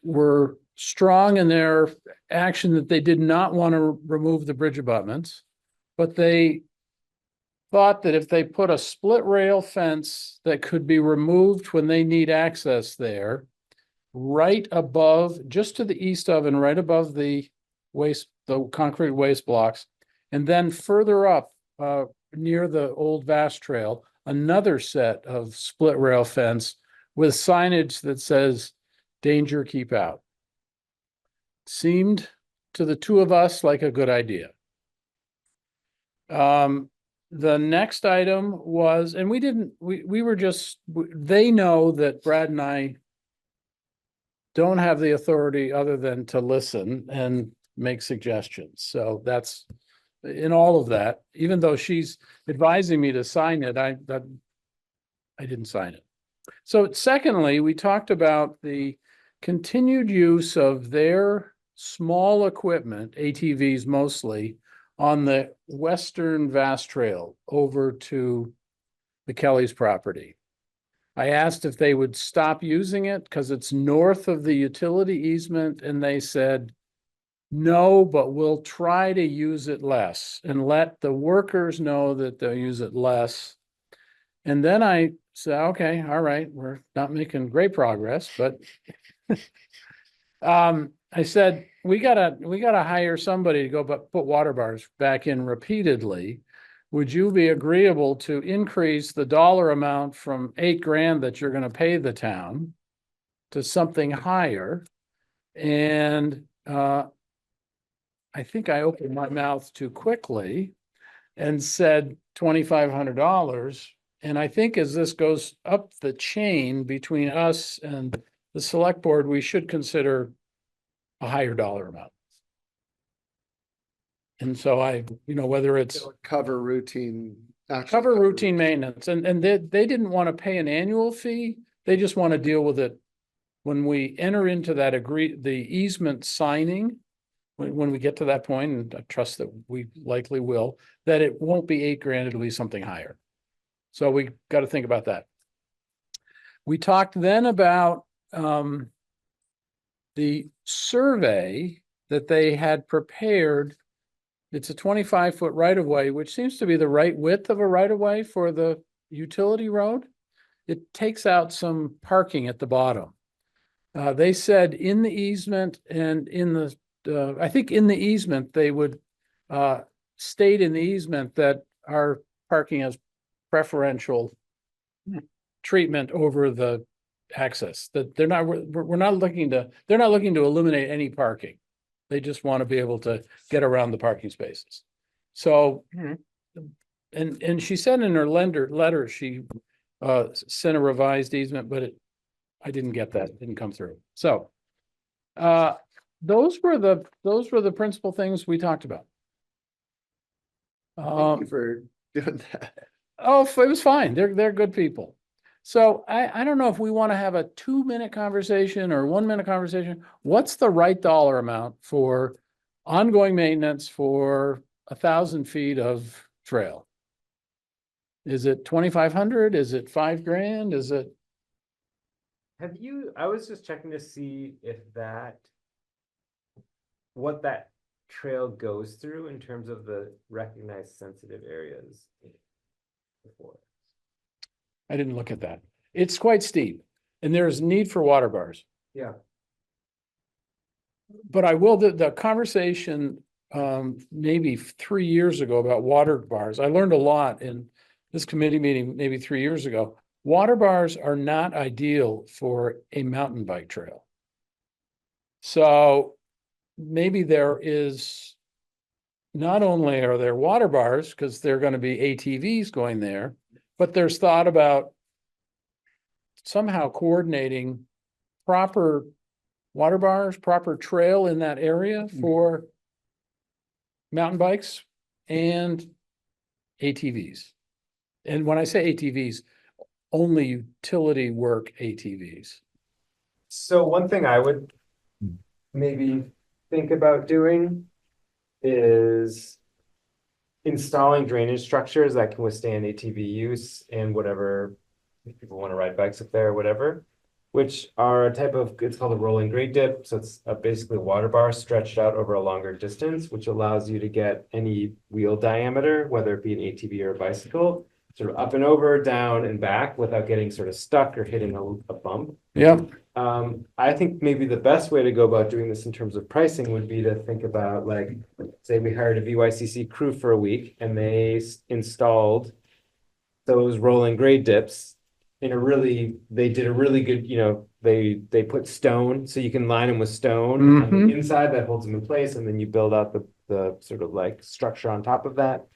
were strong in their action that they did not want to remove the bridge abutments, but they thought that if they put a split rail fence that could be removed when they need access there, right above, just to the east of and right above the concrete waste blocks, and then further up near the old Vast Trail, another set of split rail fence with signage that says, "Danger, keep out." Seemed to the two of us like a good idea. The next item was, and we were just, they know that Brad and I don't have the authority other than to listen and make suggestions. So that's in all of that, even though she's advising me to sign it, I didn't sign it. So secondly, we talked about the continued use of their small equipment, ATVs mostly, on the western Vast Trail over to the Kelly's property. I asked if they would stop using it because it's north of the utility easement, and they said, no, but we'll try to use it less and let the workers know that they'll use it less. And then I said, okay, all right, we're not making great progress, but I said, we gotta hire somebody to go put water bars back in repeatedly. Would you be agreeable to increase the dollar amount from $8,000 that you're gonna pay the town to something higher? And I think I opened my mouth too quickly and said $2,500. And I think as this goes up the chain between us and the select board, we should consider a higher dollar amount. And so whether it's cover routine maintenance, and they didn't want to pay an annual fee. They just want to deal with it when we enter into that the easement signing, when we get to that point, and I trust that we likely will, that it won't be $8,000, it'll be something higher. So we got to think about that. We talked then about the survey that they had prepared. It's a 25-foot right-of-way, which seems to be the right width of a right-of-way for the utility road. It takes out some parking at the bottom. They said in the easement and in the, I think in the easement, they would state in the easement that our parking has preferential treatment over the access, that they're not looking to eliminate any parking. They just want to be able to get around the parking spaces. So, and she said in her letter, she sent a revised easement, but I didn't get that. It didn't come through. So, those were the principal things we talked about. Thank you for doing that. Oh, it was fine. They're good people. So I don't know if we want to have a 2-minute conversation or 1-minute conversation. What's the right dollar amount for ongoing maintenance for 1,000 feet of trail? Is it 2,500? Is it $5,000? Is it? I was just checking to see if what that trail goes through in terms of the recognized sensitive areas before. I didn't look at that. It's quite steep and there's need for water bars. Yeah. But I will, the conversation maybe 3 years ago about water bars, I learned a lot in this committee meeting maybe 3 years ago. Water bars are not ideal for a mountain bike trail. So maybe there is, not only are there water bars because they're going to be ATVs going there, but there's thought about somehow coordinating proper water bars, proper trail in that area for mountain bikes and ATVs. And when I say ATVs, only utility work ATVs. So one thing I would maybe think about doing is installing drainage structures that can withstand ATV use and whatever, if people want to ride bikes up there or whatever. which are a type of, it's called a rolling grade dip. So it's basically a water bar stretched out over a longer distance, which allows you to get any wheel diameter, whether it be an ATV or a bicycle, sort of up and over, down and back without getting sort of stuck or hitting a bump. Yeah, I think maybe the best way to go about doing this in terms of pricing would be to think about, like, say we hired a VYCC crew for a week and they installed those rolling grade dips in they did a really good, they put stone, so you can line them with stone on the inside that holds them in place, and then you build out the sort of like structure on top of that.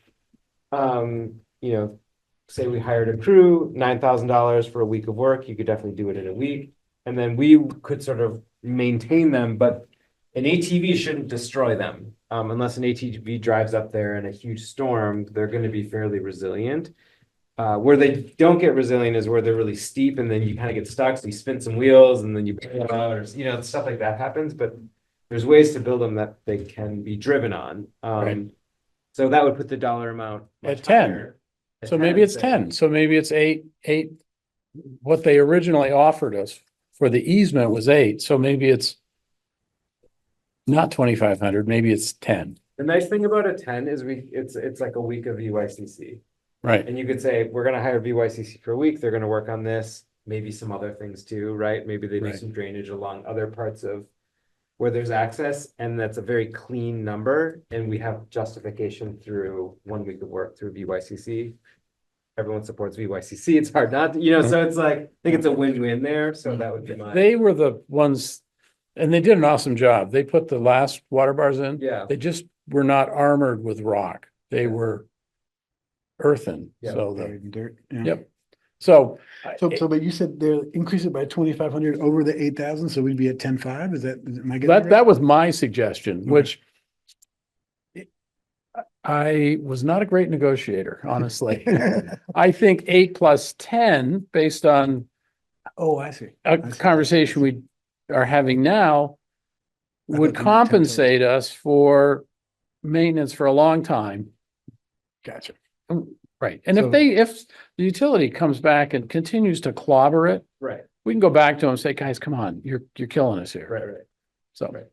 Say we hired a crew, $9,000 for a week of work, you could definitely do it in a week. And then we could sort of maintain them, but an ATV shouldn't destroy them. Unless an ATV drives up there in a huge storm, they're going to be fairly resilient. Where they don't get resilient is where they're really steep and then you kind of get stuck. So you spin some wheels and then you bail out, or stuff like that happens. But there's ways to build them that they can be driven on. Right. So that would put the dollar amount at 10. higher. At So maybe it's say. 10. So maybe it's eight. What they originally offered us for the easement was 8. So maybe it's not 2,500. Maybe it's 10. The nice thing about a 10 is it's like a week of VYCC. Right. And you could say, we're gonna hire VYCC for a week, they're gonna work on this, maybe some other things too, right? Maybe they do Right. some drainage along other parts of where there's access, and that's a very clean number, and we have justification through 1 week of work through VYCC. Everyone supports VYCC, it's hard not to, so it's like, I think it's a win-win there, so that would be my. They were the ones, and they did an awesome job. They put the last water bars in. Yeah, They just were not armored with rock. They Yeah. were earthen. Yeah. So Buried in dirt. Yeah. Yep. So. But you said they'll increase it by 2,500 over the 8,000, so we'd be at 10,500. Am I getting that right? That was my suggestion, Okay. which I was not a great negotiator, honestly. I think 8 plus 10, based on Oh, I see. a I see. conversation we are having now, I would thought you meant 10 total. compensate us for maintenance for a long time. Gotcha. Right. And So- if the utility comes back and continues to clobber it, right, we can go back to them and say, guys, come on, you're killing us here. right. So. Right.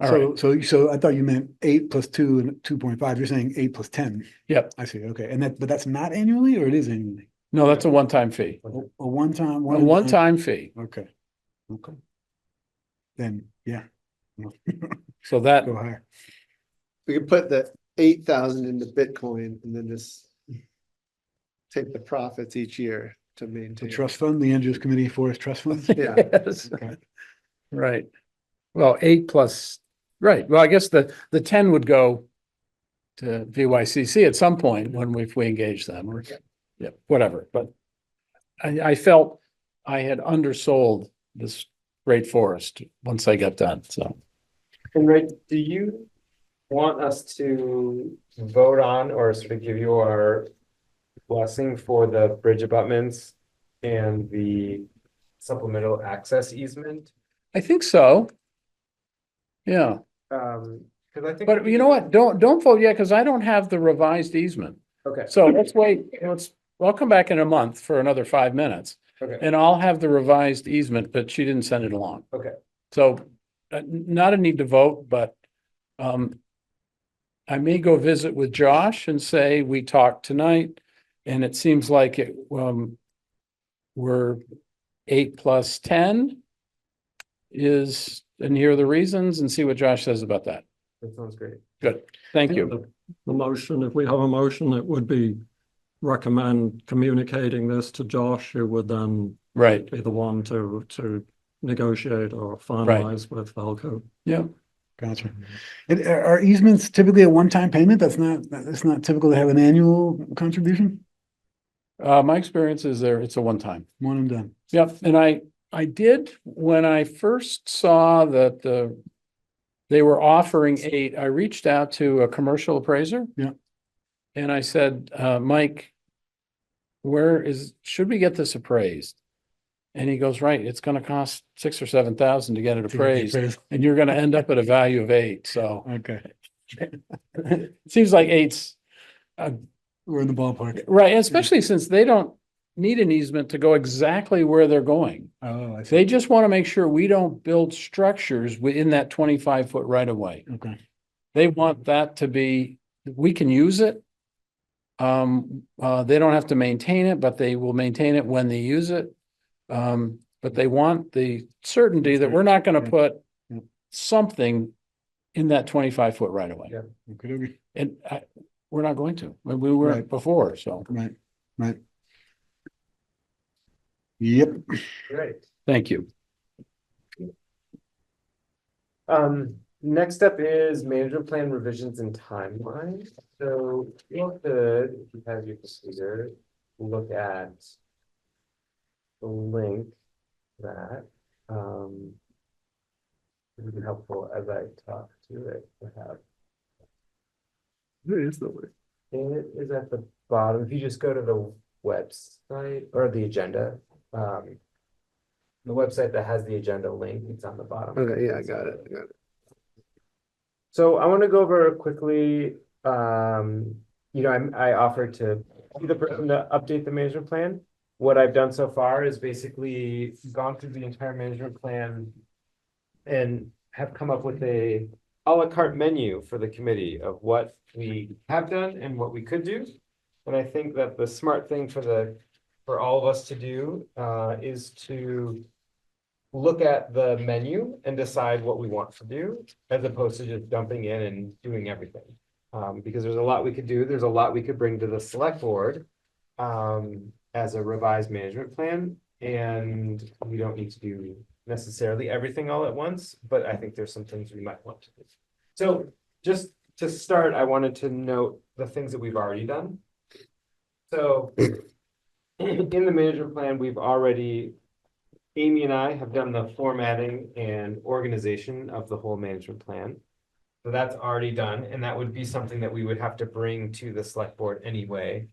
All right. So I thought you meant 8 plus 2 and 2.5. You're saying 8 plus 10. Yep. I see. Okay. But that's not annually, or it is annually? No, that's a one-time fee. A one-time. A one-time fee. Okay. Okay. Then, yeah. So that, Go higher. We could put the 8,000 into Bitcoin and then just take the profits each year to The maintain. trust fund, the Andrews Committee Forest Trust Fund. Yeah. yes, Okay. right. Well, 8 plus, right. Well, I guess the 10 would go to VYCC at some point if we engage them or, yeah, whatever. But I felt I had undersold this great forest once I got done, so. And Ray, do you want us to vote on or sort of give you our blessing for the bridge abutments and the supplemental access easement? I think so. Yeah, Because I think. but you know what? Don't vote yet, because I don't have the revised easement. Okay, So let's wait. I'll come back in a month for another 5 minutes okay, and I'll have the revised easement, but she didn't send it along. okay. So not a need to vote, but I may go visit with Josh and say, we talked tonight and it seems like we're 8 plus 10 is, and here are the reasons, and see what Josh says about that. That sounds great. Good. Thank you. The motion, if we have a motion, it would be recommend communicating this to Josh, who would then Right. be the one to negotiate or finalize with VELCO. Yeah. Gotcha. And are easements typically a one-time payment? That's not typical to have an annual contribution? My experience is it's a one-time. One and done. Yep, and I did, when I first saw that they were offering 8, I reached out to a commercial appraiser. Yeah. And I said, Mike, should we get this appraised? And he goes, right, it's gonna cost 6,000 or 7,000 to get it appraised, and you're gonna end up at a value of 8, so. Okay, It seems like 8's we're in the ballpark. right, especially since they don't need an easement to go exactly where they're going. Oh, I They see. just want to make sure we don't build structures within that 25-foot right of way. Okay. They want that to be, we can use it. They don't have to maintain it, but they will maintain it when they use it. But they want the certainty that we're not gonna Yeah. put Yeah. something in that 25-foot right of way. Yeah. Okay, okay. And we're not going to, we were Right. before, so, Right, right. Yep. Great. thank you. Next up is management plan revisions and timeline. So you could, if you have your computer, look at the link that would be helpful as I talk to it. Perhaps There is the way. it is at the bottom. If you just go to the website or the agenda, the website that has the agenda link, it's on the bottom. Okay, yeah, I got it. So I want to go over quickly, I offered to be the person to update the management plan. What I've done so far is basically gone through the entire management plan and have come up with a la carte menu for the committee of what we have done and what we could do. And I think that the smart thing for all of us to do is to look at the menu and decide what we want to do, as opposed to just jumping in and doing everything. Because there's a lot we could do. There's a lot we could bring to the select board as a revised management plan. And we don't need to do necessarily everything all at once, but I think there's some things we might want to do. So just to start, I wanted to note the things that we've already done. So in the management plan, Amy and I have done the formatting and organization of the whole management plan. So that's already done, and that would be something that we would have to bring to the select board anyway,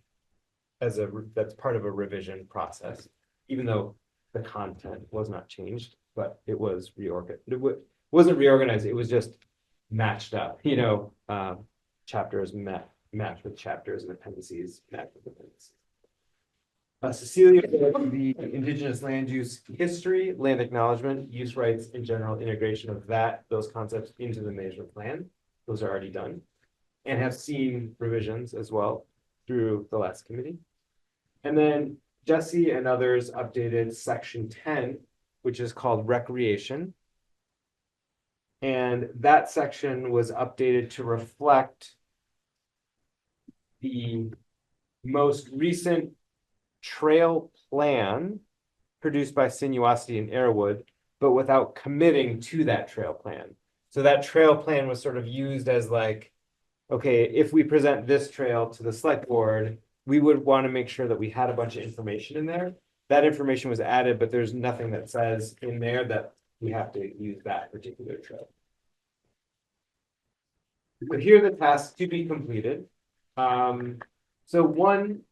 that's part of a revision process, even though the content was not changed, but it was reorganized. It wasn't reorganized, it was just matched up, chapters matched with chapters and appendices matched with appendices. Cecilia, the indigenous land use history, land acknowledgement, use rights, and general integration of those concepts into the management plan. Those are already done and have seen revisions as well through the last committee. And then Jesse and others updated section 10, which is called recreation. And that section was updated to reflect the most recent trail plan produced by Sinuosity and Airwood, but without committing to that trail plan. So that trail plan was sort of used as like, okay, if we present this trail to the select board, we would want to make sure that we had a bunch of information in there. That information was added, but there's nothing that says in there that we have to use that particular trail. But here are the tasks to be completed. So one,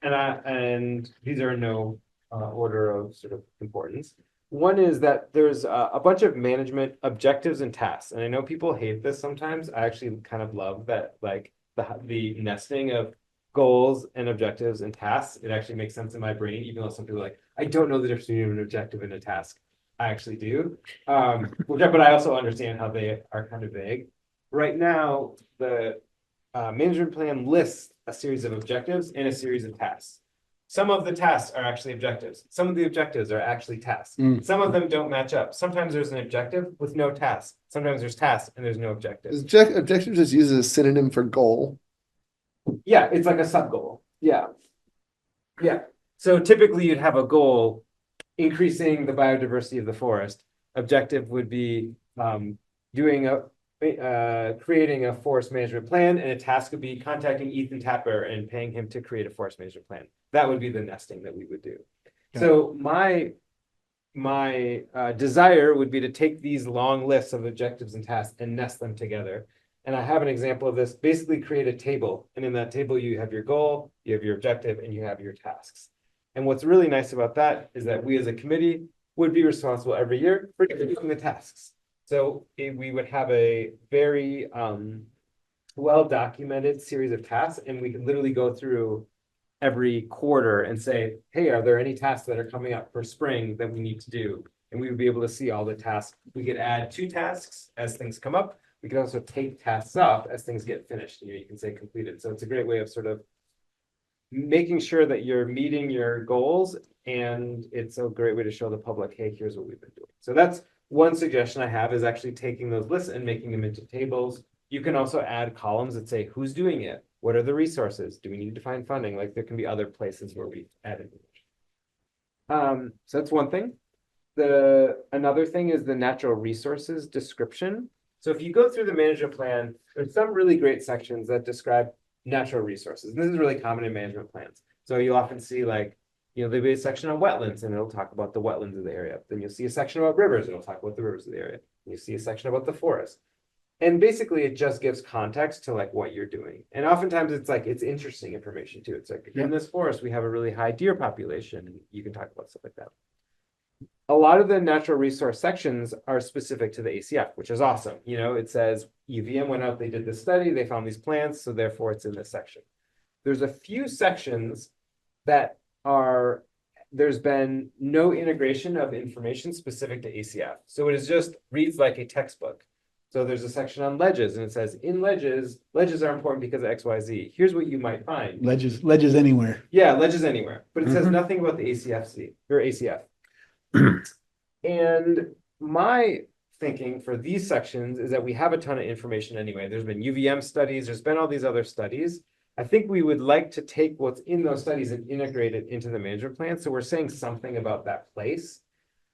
and these are in no order of sort of importance. One is that there's a bunch of management objectives and tasks. And I know people hate this sometimes. I actually kind of love that, like the nesting of goals and objectives and tasks. It actually makes sense in my brain, even though some people are like, I don't know the difference between an objective and a task. I actually do. But I also understand how they are kind of vague. Right now, the management plan lists a series of objectives and a series of tasks. Some of the tasks are actually objectives. Some of the objectives are actually tasks. Some of them don't match up. Sometimes there's an objective with no task. Sometimes there's tasks and there's no objective. Is objective just used as a synonym for goal? Yeah, it's like a sub goal. Yeah. Yeah. So typically you'd have a goal increasing the biodiversity of the forest. Objective would be creating a forest management plan, and a task would be contacting Ethan Tapper and paying him to create a forest management plan. That would be the nesting that we would do. Okay. So my desire would be to take these long lists of objectives and tasks and nest them together. And I have an example of this. Basically create a table, and in that table you have your goal, you have your objective, and you have your tasks. And what's really nice about that is that we as a committee would be responsible every year for doing the tasks. So we would have a very well-documented series of tasks, and we could literally go through every quarter and say, hey, are there any tasks that are coming up for spring that we need to do? And we would be able to see all the tasks. We could add 2 tasks as things come up. We could also take tasks off as things get finished. You can say completed. So it's a great way of sort of making sure that you're meeting your goals, and it's a great way to show the public, hey, here's what we've been doing. So that's one suggestion I have, is actually taking those lists and making them into tables. You can also add columns that say who's doing it, what are the resources, do we need to find funding? Like there can be other places where we add information. So that's one thing. Another thing is the natural resources description. So if you go through the management plan, there's some really great sections that describe natural resources. And this is really common in management plans. So you'll often see like, there'll be a section on wetlands and it'll talk about the wetlands of the area. Then you'll see a section about rivers and it'll talk about the rivers of the area. And you see a section about the forest. And basically it just gives context to like what you're doing. And oftentimes it's like, it's interesting information too. It's like in this forest, we have a really high deer population, and you can talk about stuff like that. A lot of the natural resource sections are specific to the ACF, which is awesome. It says UVM went out, they did this study, they found these plants, so therefore it's in this section. There's a few sections that there's been no integration of information specific to ACF. So it is just reads like a textbook. So there's a section on ledges, and it says in ledges are important because of XYZ. Here's what you might find. Ledges anywhere. Yeah, ledges anywhere. But it says nothing about the ACFC or ACF. And my thinking for these sections is that we have a ton of information anyway. There's been UVM studies, there's been all these other studies. I think we would like to take what's in those studies and integrate it into the management plan. So we're saying something about that place,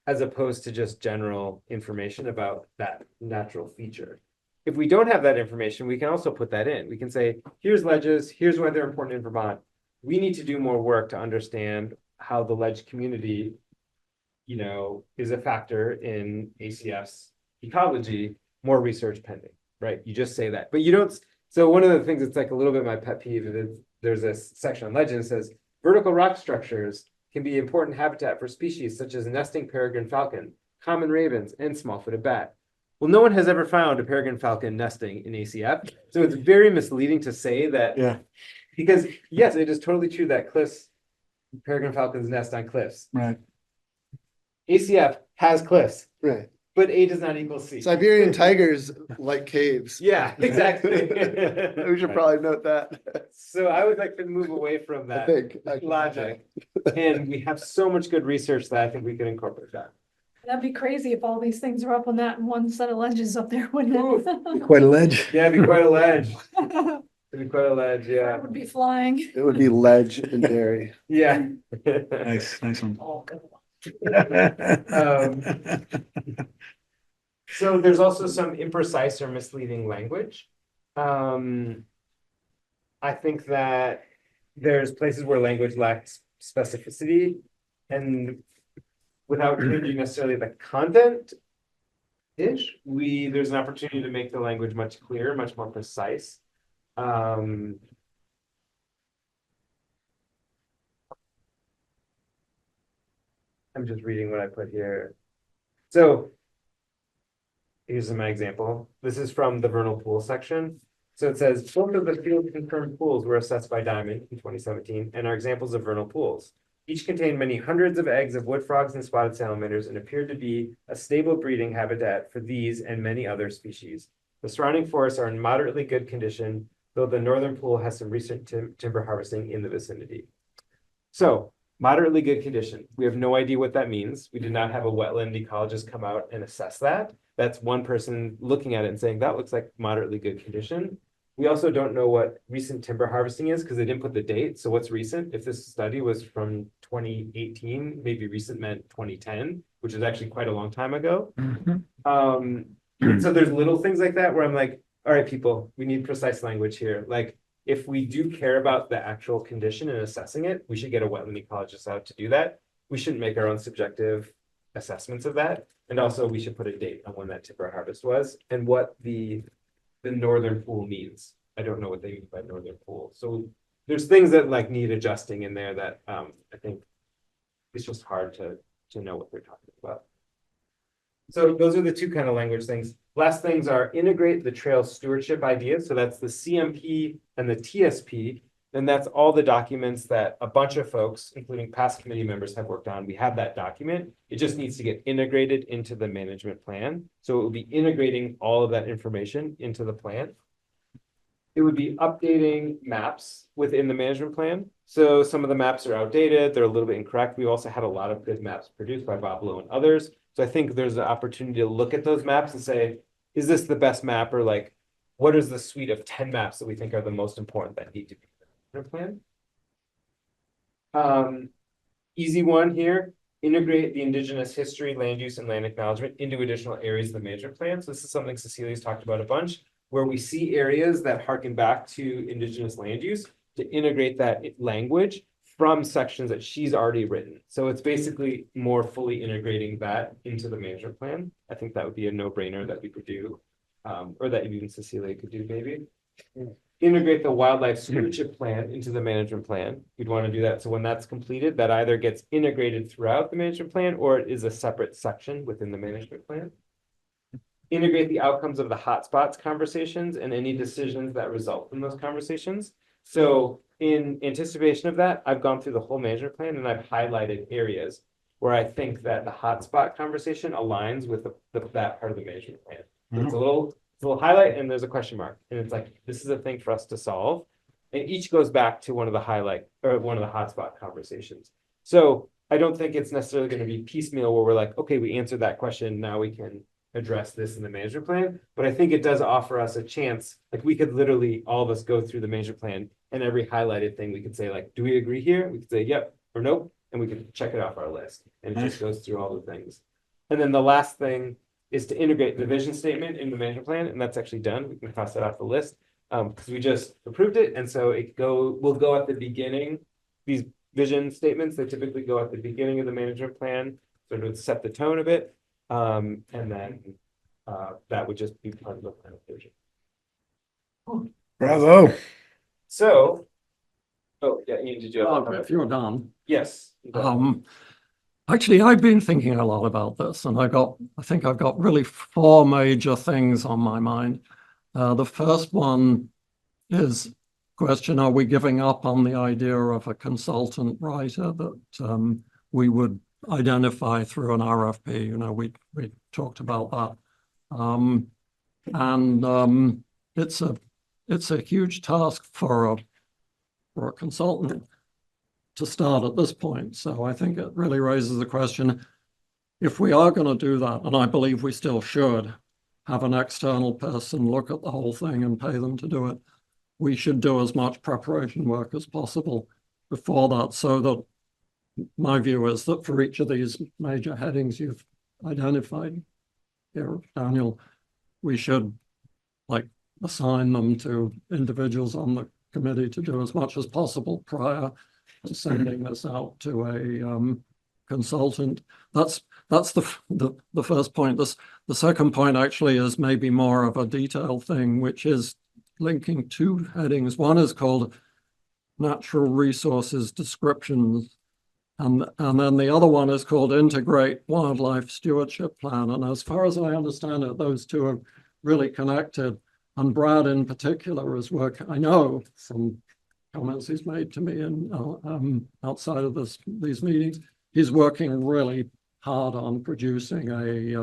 as opposed to just general information about that natural feature. If we don't have that information, we can also put that in. We can say, here's ledges, here's why they're important in Vermont. We need to do more work to understand how the ledge community, is a factor in ACF's ecology. More research pending, right? You just say that, but you don't. So one of the things that's like a little bit my pet peeve is there's a section on ledge that says vertical rock structures can be important habitat for species such as nesting peregrine falcon, common ravens, and small-footed bat. Well, no one has ever found a peregrine falcon nesting in ACF. So it's very misleading to say that. Yeah. Because yes, it is totally true that peregrine falcons nest on cliffs. Right. ACF has cliffs, Right. but A does not equal C. Siberian tigers like caves. Yeah, exactly. We should probably note that. So I would like to move away from I that think. logic. And we have so much good research that I think we can incorporate that. That'd be crazy if all these things were up on that one set of ledges up there, wouldn't it? Quite a ledge. Yeah, it'd be quite a ledge. It'd be quite a ledge, yeah. Would be flying. It would be ledge and dairy. Yeah. Nice one. Oh, good one. So there's also some imprecise or misleading language. I think that there's places where language lacks specificity, and without changing necessarily the content there's an opportunity to make the language much clearer, much more precise. I'm just reading what I put here. So here's my example. This is from the vernal pool section. So it says, both of the field confirmed pools were assessed by Diamond in 2017 and are examples of vernal pools. Each contained many hundreds of eggs of wood frogs and spotted salamanders and appeared to be a stable breeding habitat for these and many other species. The surrounding forests are in moderately good condition, though the northern pool has some recent timber harvesting in the vicinity. So moderately good condition. We have no idea what that means. We did not have a wetland ecologist come out and assess that. That's one person looking at it and saying, that looks like moderately good condition. We also don't know what recent timber harvesting is because they didn't put the date. So what's recent? If this study was from 2018, maybe recent meant 2010, which is actually quite a long time ago. So there's little things like that where I'm like, all right, people, we need precise language here. Like, if we do care about the actual condition and assessing it, we should get a wetland ecologist out to do that. We shouldn't make our own subjective assessments of that. And also we should put a date on when that timber harvest was and what the northern pool means. I don't know what they mean by northern pool. So there's things that like need adjusting in there that I think it's just hard to know what they're talking about. So those are the two kind of language things. Last things are integrate the trail stewardship ideas. So that's the CMP and the TSP And that's all the documents that a bunch of folks, including past committee members, have worked on. We have that document. It just needs to get integrated into the management plan. So it will be integrating all of that information into the plan. It would be updating maps within the management plan. So some of the maps are outdated. They're a little bit incorrect. We also had a lot of good maps produced by Bob Lowe and others. So I think there's an opportunity to look at those maps and say, is this the best map? Or like, what is the suite of 10 maps that we think are the most important that need to be in the plan? Easy one here, integrate the Indigenous history, land use, and land acknowledgement into additional areas of the management plan. So this is something Cecilia's talked about a bunch, where we see areas that harken back to Indigenous land use to integrate that language from sections that she's already written. So it's basically more fully integrating that into the management plan. I think that would be a no-brainer that we could do, or that even Cecilia could do maybe. Integrate the wildlife stewardship plan into the management plan. You'd want to do that. So when that's completed, that either gets integrated throughout the management plan or it is a separate section within the management plan. Integrate the outcomes of the hotspots conversations and any decisions that result from those conversations. So in anticipation of that, I've gone through the whole management plan and I've highlighted areas where I think that the hotspot conversation aligns with that part of the management plan. So it's a little highlight and there's a question mark. And it's like, this is a thing for us to solve. And each goes back to one of the hotspot conversations. So I don't think it's necessarily going to be piecemeal where we're like, okay, we answered that question. Now we can address this in the management plan. But I think it does offer us a chance. Like we could literally, all of us go through the management plan and every highlighted thing we could say like, do we agree here? We could say, yep or nope. And we could check it off our list. And it just goes through all the things. And then the last thing is to integrate the vision statement in the management plan, and that's actually done. We can cross that off the list because we just approved it, and so will go at the beginning. These vision statements, they typically go at the beginning of the management plan, sort of set the tone of it, and then that would just be part of the final version. Bravo. So, oh yeah, Ian, did you have? If you're done. Yes. Actually, I've been thinking a lot about this, and I think I've got really 4 major things on my mind. The first one is question, are we giving up on the idea of a consultant writer that we would identify through an RFP? You know, we talked about that. It's a huge task for a consultant to start at this point. So I think it really raises the question, if we are going to do that, and I believe we still should have an external person look at the whole thing and pay them to do it, we should do as much preparation work as possible before that. So that my view is that for each of these major headings you've identified here, Daniel, we should like assign them to individuals on the committee to do as much as possible prior to sending this out to a consultant. That's the first point. The second point actually is maybe more of a detailed thing, which is linking 2 headings. One is called natural resources descriptions, and then the other one is called integrate wildlife stewardship plan. And as far as I understand it, those 2 are really connected. And Brad in particular is working, I know from comments he's made to me and outside of these meetings, he's working really hard on producing a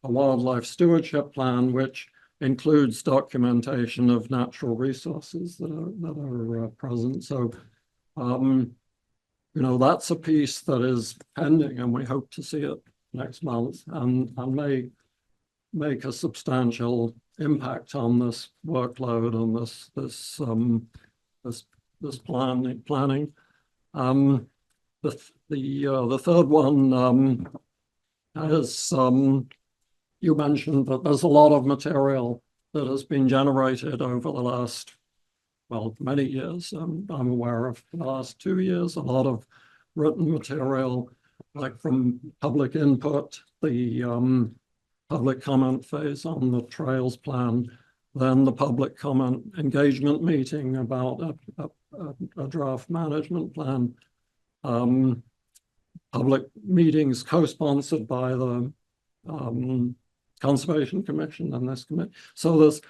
wildlife stewardship plan, which includes documentation of natural resources that are present. So, you know, that's a piece that is pending, and we hope to see it next month, and may make a substantial impact on this workload, on this planning. The third one is you mentioned that there's a lot of material that has been generated over the last, well, many years. I'm aware of the last 2 years, a lot of written material, like from public input, the public comment phase on the trails plan, then the public comment engagement meeting about a draft management plan, public meetings co-sponsored by the Conservation Commission and this committee. So there's,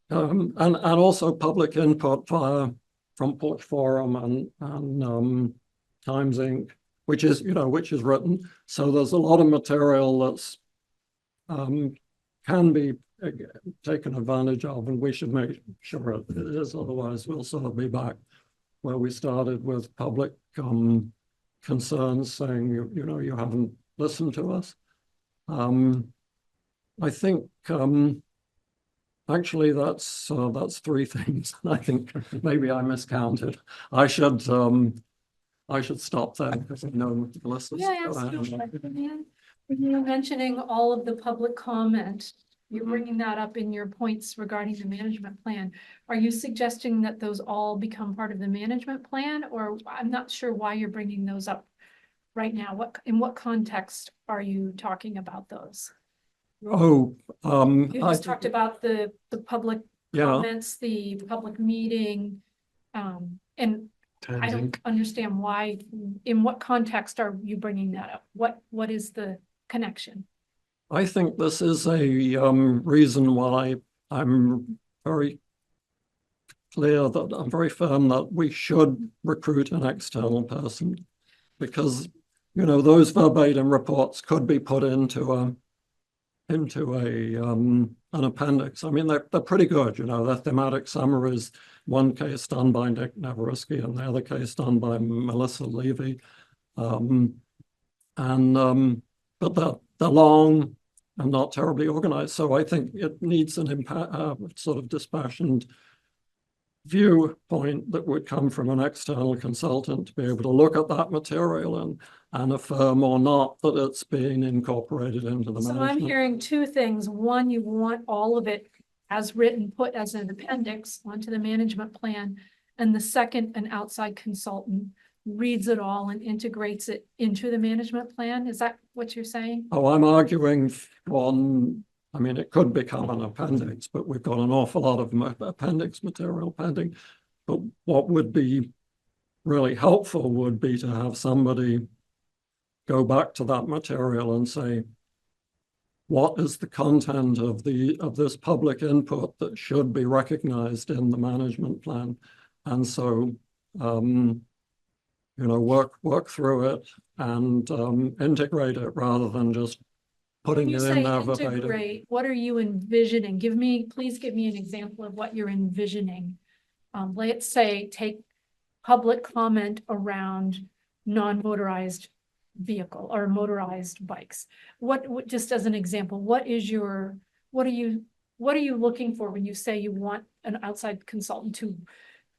and also public input via Front Porch Forum and Times Inc., which is, which is written. So there's a lot of material that's can be taken advantage of, and we should make sure it is. Otherwise, we'll sort of be back where we started with public concerns saying, you haven't listened to us. I think actually that's 3 things. I think maybe I miscounted. I should stop there because I know the listeners. Yeah, I asked you a question, Nan. When you're mentioning all of the public comment, you're bringing that up in your points regarding the management plan. Are you suggesting that those all become part of the management plan, or I'm not sure why you're bringing those up right now? In what context are you talking about those? Oh, You just talked about the public yeah. comments, the public meeting, and I don't understand why, in what context are you bringing that up? What is the connection? I think this is a reason why I'm very clear that I'm very firm that we should recruit an external person, because those verbatim reports could be put into an appendix. I mean, they're pretty good. They're thematic summaries. One case done by Nick Navarowski and the other case done by Melissa Levy, but they're long and not terribly organized. So I think it needs an sort of dispassionate viewpoint that would come from an external consultant to be able to look at that material and affirm or not that it's being incorporated into the management. So I'm hearing 2 things. One, you want all of it as written, put as an appendix onto the management plan. And the second, an outside consultant reads it all and integrates it into the management plan. Is that what you're saying? Oh, I'm arguing I mean, it could become an appendix, but we've got an awful lot of appendix material pending. But what would be really helpful would be to have somebody go back to that material and say, what is the content of this public input that should be recognized in the management plan? And so, work through it and integrate it rather than just putting You it say in there verbatim. integrate, what are you envisioning? Please give me an example of what you're envisioning. Let's say take public comment around non-motorized vehicle or motorized bikes. What just as an example, what are you looking for when you say you want an outside consultant to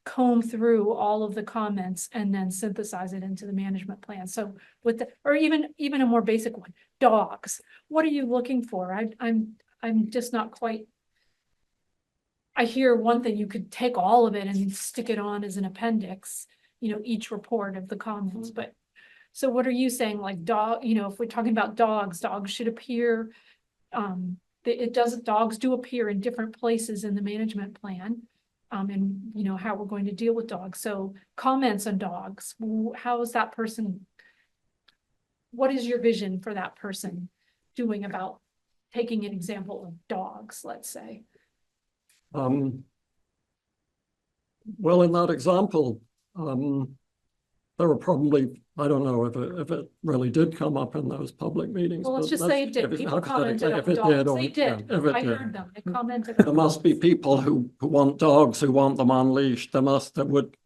comb through all of the comments and then synthesize it into the management plan? So or even a more basic one, dogs. What are you looking for? I'm just not quite. I hear one thing, you could take all of it and stick it on as an appendix, each report of the comments, but so what are you saying, like if we're talking about dogs should appear, dogs do appear in different places in the management plan. And how we're going to deal with dogs. So comments on dogs, how is that person, what is your vision for that person doing about taking an example of dogs, let's say? Well, in that example, there were probably, I don't know if it really did come up in those public meetings. Well, let's just say it did. People commented on if it dogs. did, They did. if it I did. heard them. They commented. There must be people who want dogs, who want them unleashed. There would,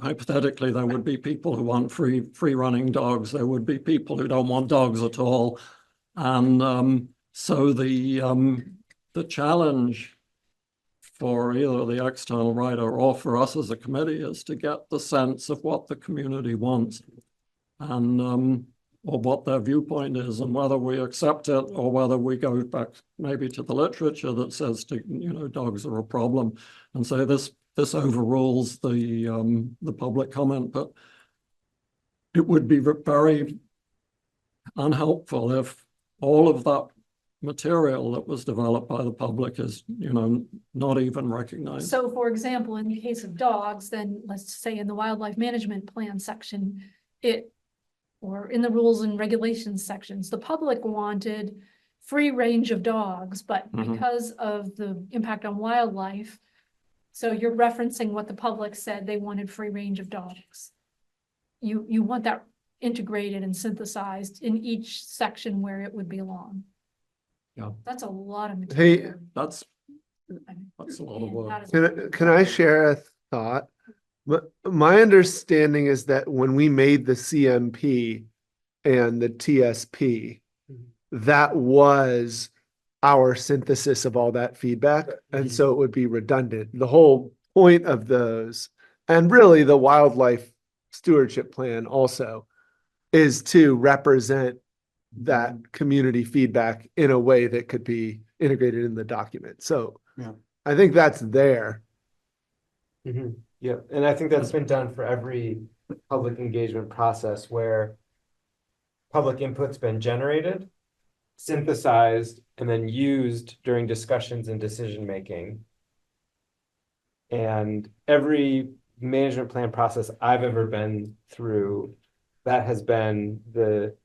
hypothetically, there would be people who want free running dogs. There would be people who don't want dogs at all. And so the challenge for either the external writer or for us as a committee is to get the sense of what the community wants and or what their viewpoint is, and whether we accept it or whether we go back maybe to the literature that says dogs are a problem and say this overrules the public comment. But it would be very unhelpful if all of that material that was developed by the public is, not even recognized. So for example, in the case of dogs, then let's say in the wildlife management plan section, or in the rules and regulations sections, the public wanted free range of dogs, but because of the impact on wildlife, So you're referencing what the public said they wanted free range of dogs. You want that integrated and synthesized in each section where it would belong. Yeah. That's a lot of Hey, material. That's a lot of Man, work. that is- Can I share a thought? My understanding is that when we made the CMP and the TSP, that was our synthesis of all that feedback. And so it would be redundant. The whole point of those, and really the wildlife stewardship plan also, is to represent that community feedback in a way that could be integrated in the document. So Yeah. I think that's there. Yeah, and I think that's been done for every public engagement process where public input's been generated, synthesized, and then used during discussions and decision-making. And every management plan process I've ever been through, that has been the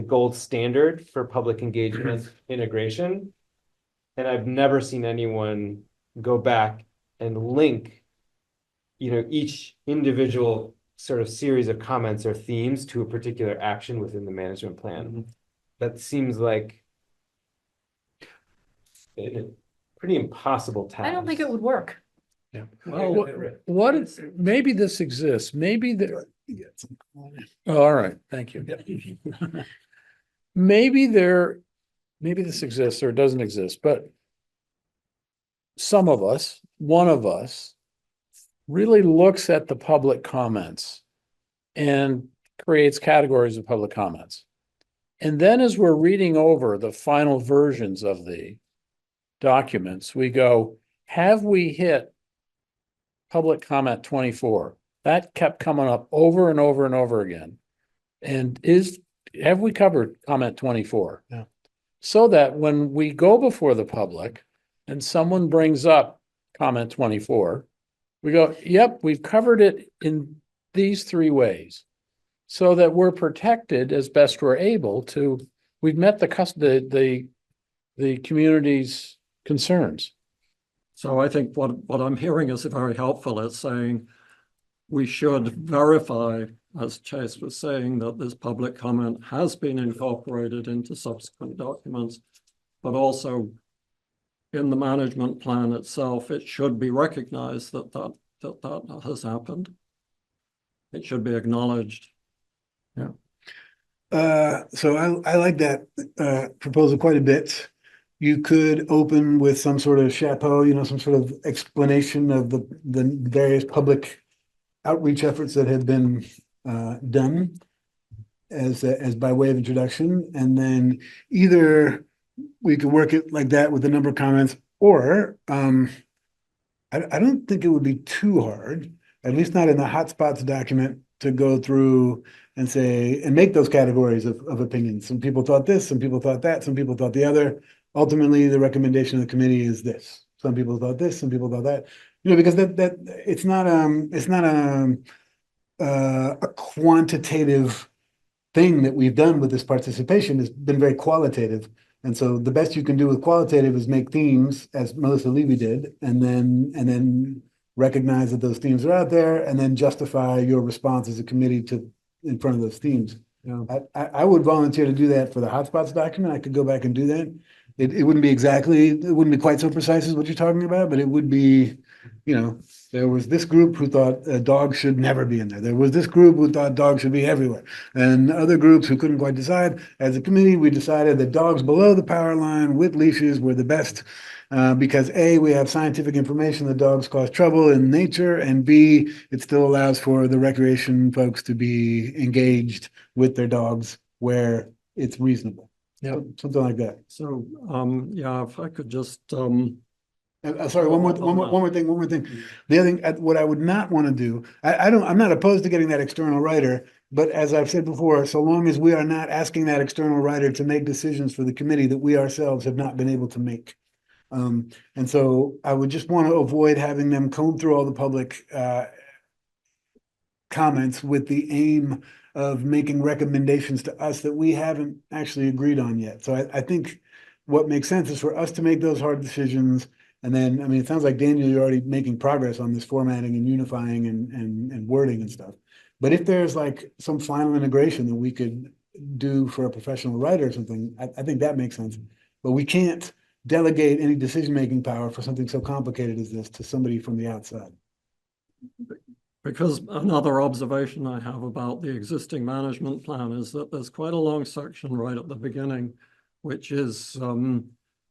gold standard for public engagement integration. And I've never seen anyone go back and link, each individual sort of series of comments or themes to a particular action within the management plan. That seems like a pretty impossible task. I don't think it would work. Well, What is, maybe this exists, maybe there, oh, all right, thank you. Maybe this exists or it doesn't exist, but some of us, one of us, really looks at the public comments and creates categories of public comments. And then as we're reading over the final versions of the documents, we go, have we hit public comment 24? That kept coming up over and over and over again. And have we covered comment 24? Yeah. So that when we go before the public and someone brings up comment 24, we go, yep, we've covered it in these three ways. So that we're protected as best we're able to, we've met the community's concerns. so I think what I'm hearing is very helpful. It's saying we should verify, as Chase was saying, that this public comment has been incorporated into subsequent documents, but also in the management plan itself, it should be recognized that has happened. It should be acknowledged. So I like that proposal quite a bit. You could open with some sort of chapeau, some sort of explanation of the various public outreach efforts that have been done as by way of introduction. And then either we could work it like that with the number of comments, or I don't think it would be too hard, at least not in the hotspots document, to go through and say, and make those categories of opinions. Some people thought this, some people thought that, some people thought the other. Ultimately, the recommendation of the committee is this. Some people thought this, some people thought that. Because that it's not a quantitative thing that we've done with this participation. Has been very qualitative. And so the best you can do with qualitative is make themes, as Melissa Levy did, and then recognize that those themes are out there, and then justify your response as a committee in front of those themes. Yeah. I would volunteer to do that for the hotspots document. I could go back and do that. It wouldn't be quite so precise as what you're talking about, but it would be, there was this group who thought dogs should never be in there. There was this group who thought dogs should be everywhere. And other groups who couldn't quite decide. As a committee, we decided that dogs below the power line with leashes were the best because A, we have scientific information that dogs cause trouble in nature, and B, it still allows for the recreation folks to be engaged with their dogs where it's reasonable. Yeah. Something like that. So, yeah, if I could just, Sorry, one more thing. The other thing, what I would not want to do, I'm not opposed to getting that external writer, but as I've said before, so long as we are not asking that external writer to make decisions for the committee that we ourselves have not been able to make. And so I would just want to avoid having them comb through all the public comments with the aim of making recommendations to us that we haven't actually agreed on yet. So I think what makes sense is for us to make those hard decisions, And then, I mean, it sounds like Daniel, you're already making progress on this formatting and unifying and wording and stuff. But if there's like some final integration that we could do for a professional writer or something, I think that makes sense. But we can't delegate any decision-making power for something so complicated as this to somebody from the outside. Because another observation I have about the existing management plan is that there's quite a long section right at the beginning, which is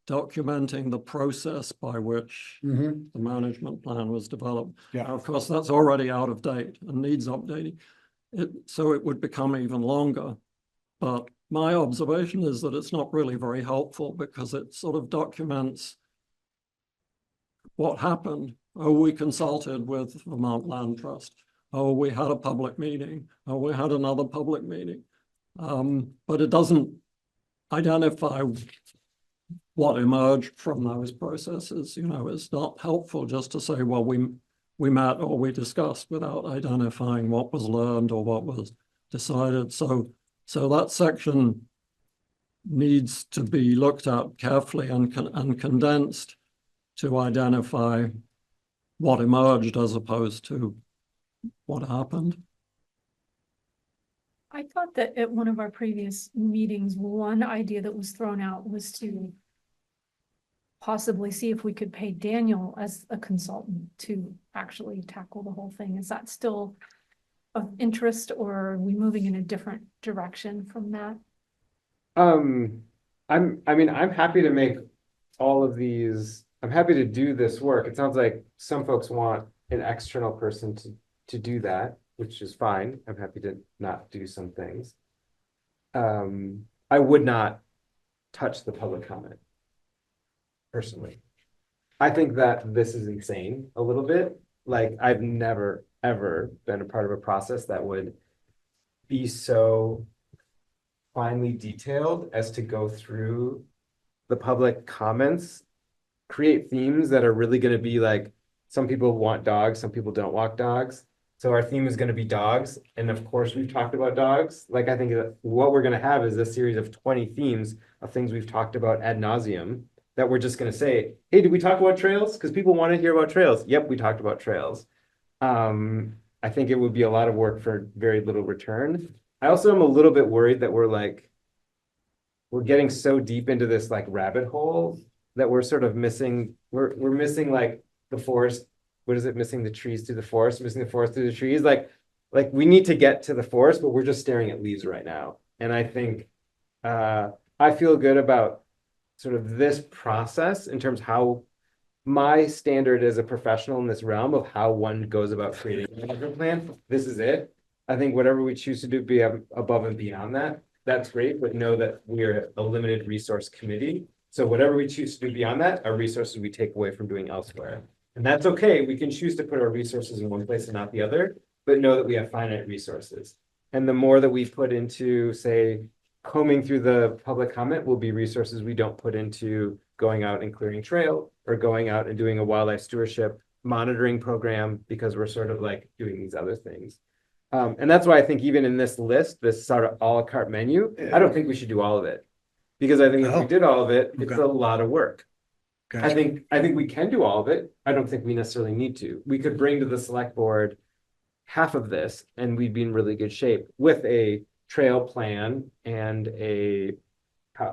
documenting the process by which the management plan was developed. Yeah. Now, of course, that's already out of date and needs updating. So it would become even longer. But my observation is that it's not really very helpful because it sort of documents what happened. Oh, we consulted with Vermont Land Trust. Oh, we had a public meeting. Oh, we had another public meeting. But it doesn't identify what emerged from those processes. You know, it's not helpful just to say, well, we met or we discussed without identifying what was learned or what was decided. So that section needs to be looked at carefully and condensed to identify what emerged as opposed to what happened. I thought that at one of our previous meetings, one idea that was thrown out was to possibly see if we could pay Daniel as a consultant to actually tackle the whole thing. Is that still of interest, or are we moving in a different direction from that? I'm happy to make all of these, I'm happy to do this work. It sounds like some folks want an external person to do that, which is fine. I'm happy to not do some things. I would not touch the public comment, personally. I think that this is insane a little bit. Like, I've never, ever been a part of a process that would be so finely detailed as to go through the public comments, create themes that are really going to be like, some people want dogs, some people don't want dogs. So our theme is going to be dogs. And of course, we've talked about dogs. Like, I think that what we're going to have is a series of 20 themes of things we've talked about ad nauseum that we're just going to say, hey, did we talk about trails? Because people want to hear about trails. Yep, we talked about trails. I think it would be a lot of work for very little return. I also am a little bit worried that we're getting so deep into this like rabbit hole that we're sort of missing, we're missing like the forest. What is it? Missing the trees through the forest, missing the forest through the trees. Like we need to get to the forest, but we're just staring at leaves right now. And I think I feel good about sort of this process in terms of how my standard as a professional in this realm of how one goes about creating a management plan. This is it. I think whatever we choose to do be above and beyond that, that's great, but know that we're a limited resource committee. So whatever we choose to do beyond that are resources we take away from doing elsewhere. And that's okay. We can choose to put our resources in one place and not the other, but know that we have finite resources. And the more that we put into, say, combing through the public comment will be resources we don't put into going out and clearing trail or going out and doing a wildlife stewardship monitoring program, because we're sort of like doing these other things. And that's why I think even in this list, this sort of a la carte menu, I don't think we should do all of it. Because I think if we did all of it, it's a lot of work. Gotcha. I think we can do all of it. I don't think we necessarily need to. We could bring to the select board half of this and we'd be in really good shape with a trail plan and a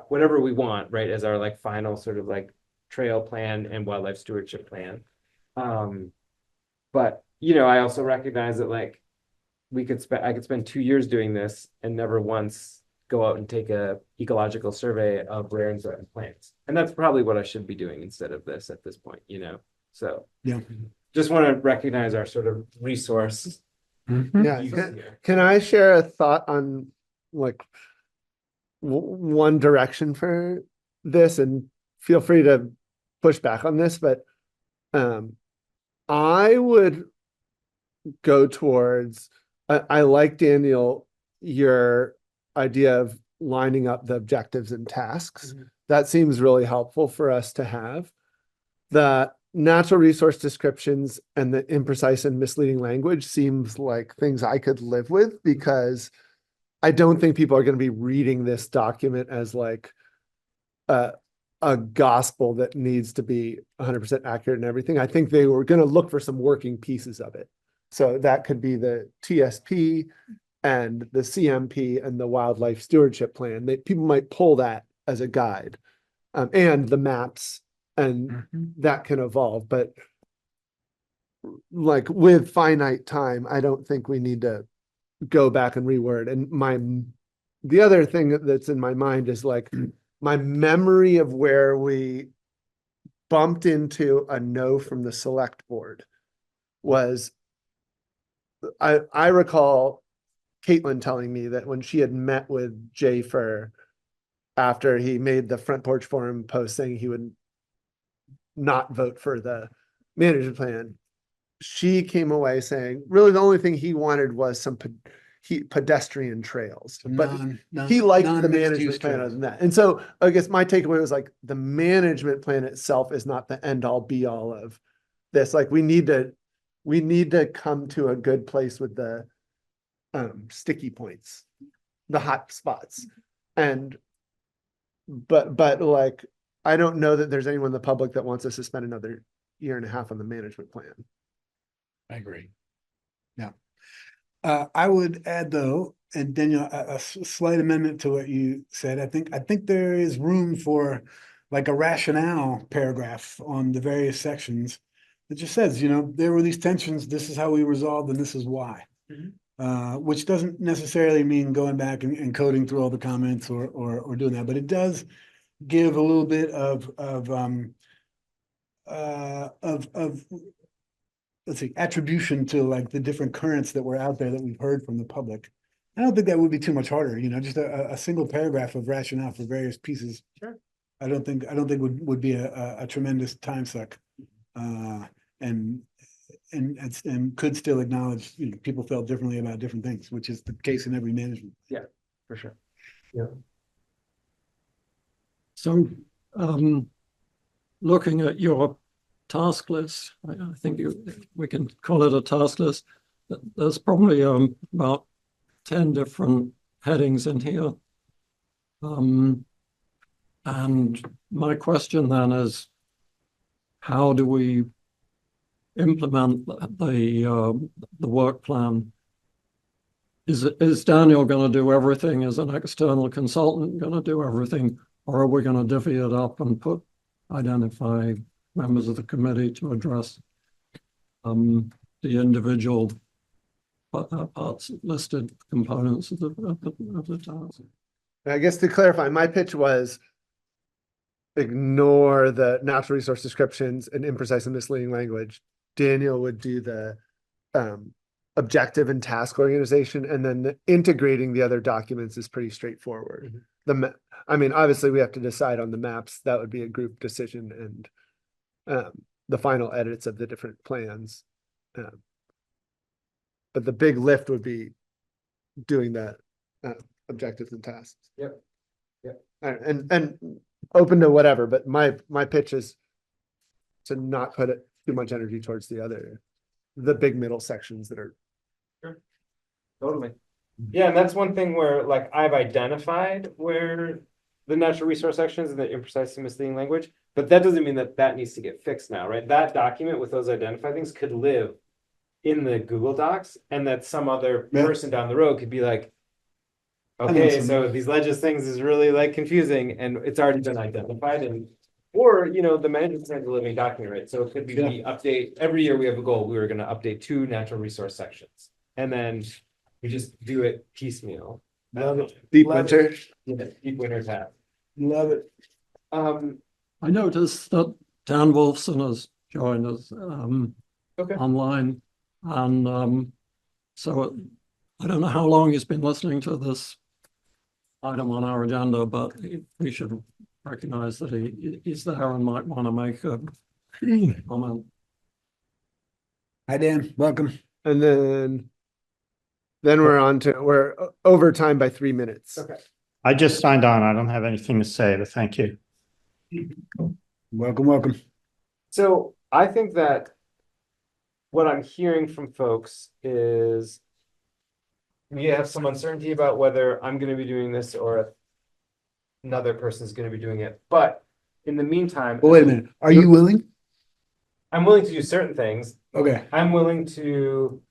whatever we want, right, as our like final sort of like trail plan and wildlife stewardship plan. But you know, I also recognize that like I could spend 2 years doing this and never once go out and take a ecological survey of rare and threatened plants. And that's probably what I should be doing instead of this at this point, you know? So Yeah. Just want to recognize our sort of resource. Yeah. Can I share a thought on like one direction for this, and feel free to push back on this, but I would go towards, I like, Daniel, your idea of lining up the objectives and tasks. That seems really helpful for us to have. The natural resource descriptions and the imprecise and misleading language seems like things I could live with, because I don't think people are going to be reading this document as like a a gospel that needs to be 100% accurate and everything. I think they were going to look for some working pieces of it. So that could be the TSP and the CMP and the wildlife stewardship plan. People might pull that as a guide, and the maps, and that can evolve. But like with finite time, I don't think we need to go back and reword. And the other thing that's in my mind is like my memory of where we bumped into a no from the select board was, I recall Caitlin telling me that when she had met with Jay Furr after he made the Front Porch Forum post saying he would not vote for the management plan, she came away saying really the only thing he wanted was some pedestrian trails, but he liked the management plan other than that. And so I guess my takeaway was like the management plan itself is not the end all be all of this. Like we need to come to a good place with the sticky points, the hot spots. And but like I don't know that there's anyone in the public that wants us to spend another year and a half on the management plan. I agree. I would add though, and Daniel, a slight amendment to what you said. I think there is room for like a rationale paragraph on the various sections that just says, there were these tensions, this is how we resolved, and this is why. Which doesn't necessarily mean going back and coding through all the comments or doing that, but it does give a little bit of let's see, attribution to like the different currents that were out there that we've heard from the public. I don't think that would be too much harder, just a single paragraph of rationale for various pieces. Sure. I don't think would be a tremendous time suck. And could still acknowledge, people felt differently about different things, which is the case in every management. Yeah, for sure. So, looking at your task list, I think we can call it a task list. There's probably about 10 different headings in here. And my question then is, how do we implement the work plan? Is Daniel going to do everything? Is an external consultant going to do everything? Or are we going to divvy it up and identify members of the committee to address the individual parts listed components of the task? I guess to clarify, my pitch was ignore the natural resource descriptions and imprecise and misleading language. Daniel would do the objective and task organization, and then the integrating the other documents is pretty straightforward. Obviously we have to decide on the maps. That would be a group decision, and the final edits of the different plans. But the big lift would be doing that objectives and tasks. Yep. And open to whatever, but my pitch is to not put it too much energy towards the big middle sections that are. Sure. Totally. Yeah, and that's one thing where like I've identified where the natural resource sections and the imprecise and misleading language, but that doesn't mean that needs to get fixed now, right? That document with those identified things could live in the Google Docs, and that some other person down the road could be like, okay, so these ledges things is really like confusing, and it's already been identified, or the management plan is a living document, right? So it could be we update every year. We have a goal. We were going to update 2 natural resource sections, and then we just do it piecemeal. Love it. Deep winter. Yeah, deep winter tab. Love it. I noticed that Dan Wolfson has joined us online, and so I don't know how long he's been listening to this item on our agenda, but we should recognize that he's there and might want to make a comment. Hi, Dan. Welcome. And then we're over time by 3 minutes. Okay. I just signed on. I don't have anything to say, but thank you. Welcome. So I think that what I'm hearing from folks is we have some uncertainty about whether I'm going to be doing this or another person's going to be doing it. But in the meantime. Well, wait a minute. Are you willing? I'm willing to do certain things. Okay, I'm willing to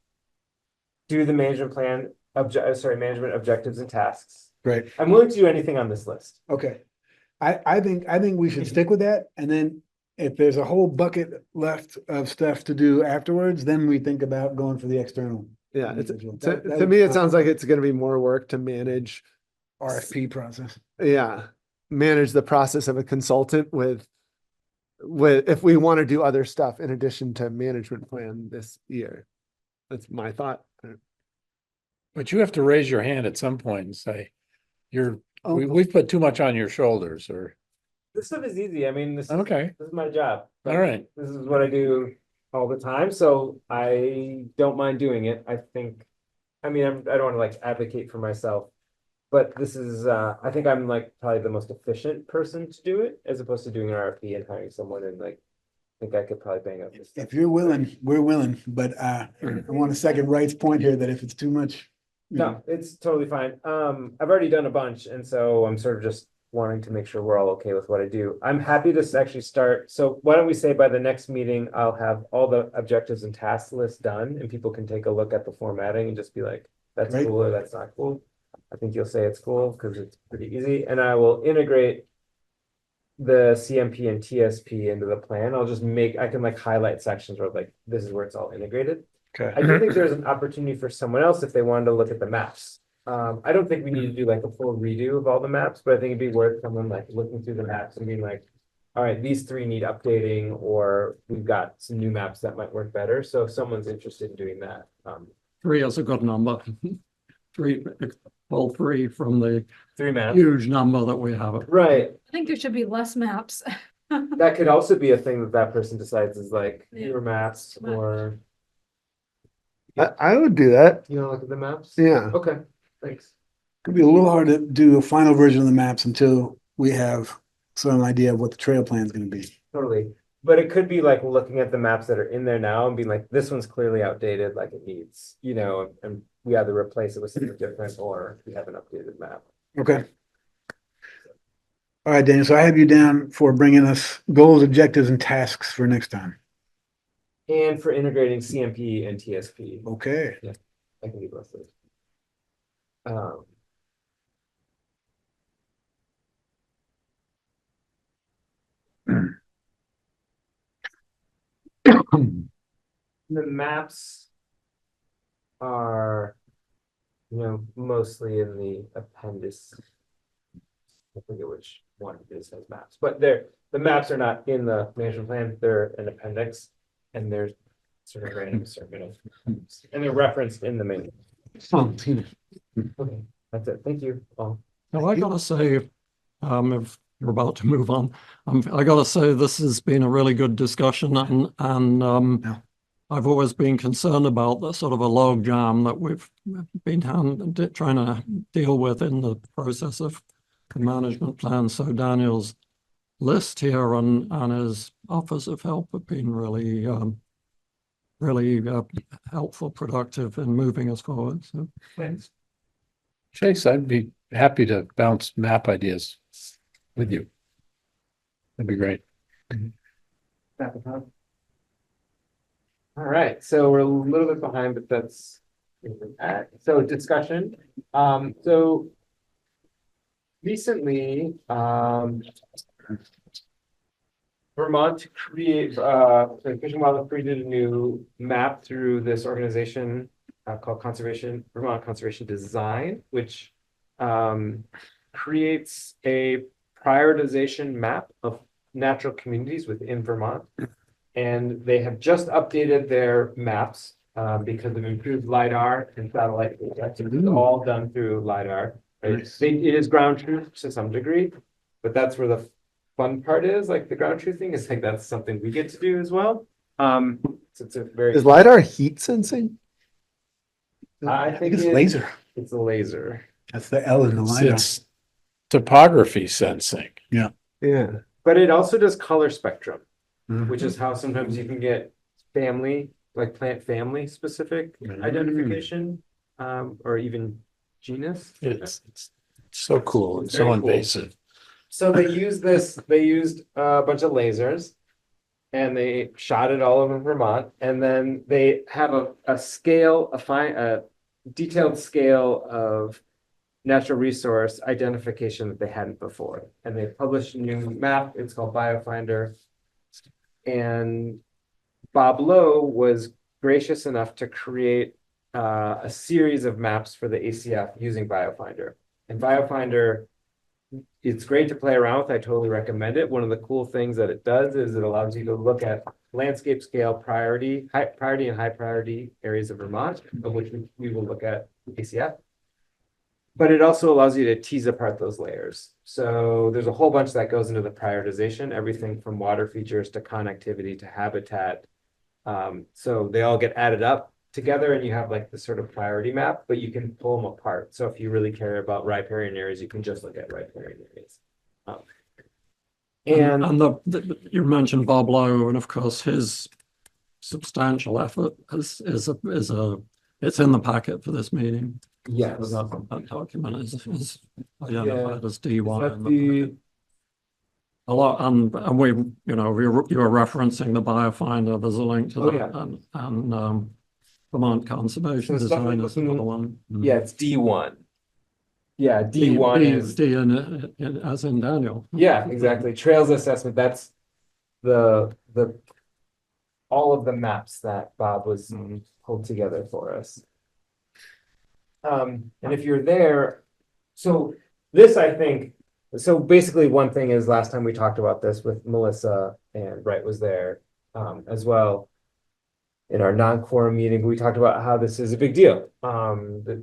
do the management plan, management objectives and tasks. great. I'm willing to do anything on this list. Okay. I think we should stick with that. And then if there's a whole bucket left of stuff to do afterwards, then we think about going for the external. Yeah, it's, individual. to, That to would- me, it sounds like it's gonna be more work to manage, RFP process. yeah, manage the process of a consultant with if we want to do other stuff in addition to management plan this year. That's my thought. But you have to raise your hand at some point and say, Oh, we've put too much on your shoulders, or, This stuff is easy. I mean, okay, this is my job. all right. This is what I do all the time, so I don't mind doing it. I think, I mean, I don't want to like advocate for myself, but this is, I think I'm like probably the most efficient person to do it, as opposed to doing an RFP and hiring someone and like, I think I could probably bang up this stuff. If you're willing, we're willing, but I want to second Wright's point here that if it's too much. No, it's totally fine. I've already done a bunch, and so I'm sort of just wanting to make sure we're all okay with what I do. I'm happy to actually start. So why don't we say by the next meeting, I'll have all the objectives and task lists done, and people can take a look at the formatting and just be like, that's Great. cool or that's not cool. I think you'll say it's cool because it's pretty easy, and I will integrate the CMP and TSP into the plan. I can like highlight sections where like, this is where it's all integrated. Okay. I do think there's an opportunity for someone else if they wanted to look at the maps. I don't think we need to do like a full redo of all the maps, but I think it'd be worth someone like looking through the maps and being like, all right, these three need updating, or we've got some new maps that might work better. So if someone's interested in doing that, 3 is a good number. 3, well, 3 from the 3 maps. huge number that we have. Right. I think there should be less maps. That could also be a thing that that person decides is like Yeah. fewer maps, Too much. or I would do that. you know, look at the maps. Yeah. Okay, thanks. It'd be a little hard to do a final version of the maps until we have some idea of what the trail plan is going to be. Totally. But it could be like looking at the maps that are in there now and being like, this one's clearly outdated, like it needs, you know, and we either replace it with something different or we have an updated map. Okay. All right, Daniel. So I have you down for bringing us goals, objectives, and tasks for next time. And for integrating CMP and TSP, Okay. I can do both of those. The maps are, you know, mostly in the appendix. I forget which one it is has maps, but the maps are not in the management plan, they're an appendix, and they're sort of random circuit, and they're referenced in the main. Okay, that's it. Thank you all. Now, I gotta say, if you're about to move on, I gotta say this has been a really good discussion, and I've always been concerned about the sort of a log jam that we've been trying to deal with in the process of the management plan. So Daniel's list here and his offers of help have been really, really helpful, productive in moving us forward. So Thanks. Chase, I'd be happy to bounce map ideas with you. That'd be great. All right, so we're a little bit behind, but that's so discussion. So recently, Vermont Fish and Wildlife created a new map through this organization called Vermont Conservation Design, which creates a prioritization map of natural communities within Vermont. And they have just updated their maps because of improved LiDAR and satellite data. So it's all done through LiDAR. Right? Nice. It is ground truth to some degree, but that's where the fun part is. Like the ground truth thing is like that's something we get to do as well. So it's a very Is LiDAR heat sensing? I think it's laser. It's a laser, That's the L in the line. It's topography sensing. Yeah. but it also does color spectrum, Mhm. which is how sometimes you can get family, like plant family specific identification, or even genus. It's so cool and Very so cool. invasive. So they used a bunch of lasers and they shot it all over Vermont. And then they have a detailed scale of natural resource identification that they hadn't before. And they published a new map. It's called BioFinder. And Bob Lowe was gracious enough to create a series of maps for the ACF using BioFinder. And BioFinder, it's great to play around with. I totally recommend it. One of the cool things that it does is it allows you to look at landscape scale priority and high priority areas of Vermont, of which we will look at ACF. But it also allows you to tease apart those layers. So there's a whole bunch that goes into the prioritization, everything from water features to connectivity to habitat. So they all get added up together and you have like this sort of priority map, but you can pull them apart. So if you really care about riparian areas, you can just look at riparian areas. You mentioned Bob Lowe, and of course his substantial effort it's in the packet for this meeting. Yes. That document is identified as D1. The A lot, and we, you were referencing the BioFinder. There's a link to Oh, that, yeah. and Vermont Conservation So it's Design definitely is another one. Yeah, it's D1. Yeah, D1 is D as in Daniel. yeah, exactly. Trails assessment. That's the all of the maps that Bob was pulled together for us. And if you're there, so this I think. So basically, one thing is last time we talked about this with Melissa and Wright was there as well. In our non-quorum meeting, we talked about how this is a big deal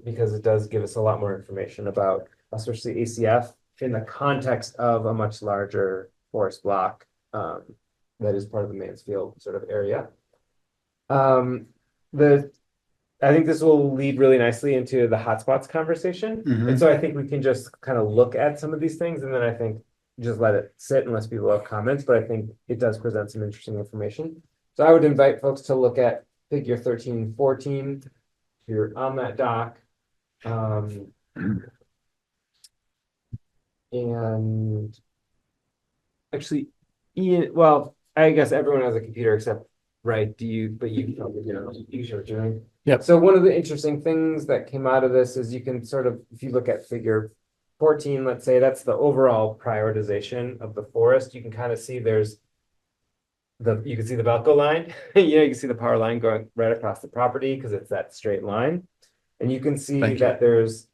because it does give us a lot more information about, especially ACF, in the context of a much larger forest block that is part of the Mansfield sort of area. I think this will lead really nicely into the hotspots conversation. Mhm. And so I think we can just kind of look at some of these things and then I think just let it sit unless people have comments, but I think it does present some interesting information. So I would invite folks to look at figure 1314. If you're on that doc. And actually, Ian, well, I guess everyone has a computer except Right, but you probably you show what you're doing. Yep. So one of the interesting things that came out of this is you can sort of, if you look at figure 14, let's say that's the overall prioritization of the forest, you can kind of see you can see the VELCO line. You can see the power line going right across the property because it's that straight line. And you can see that there's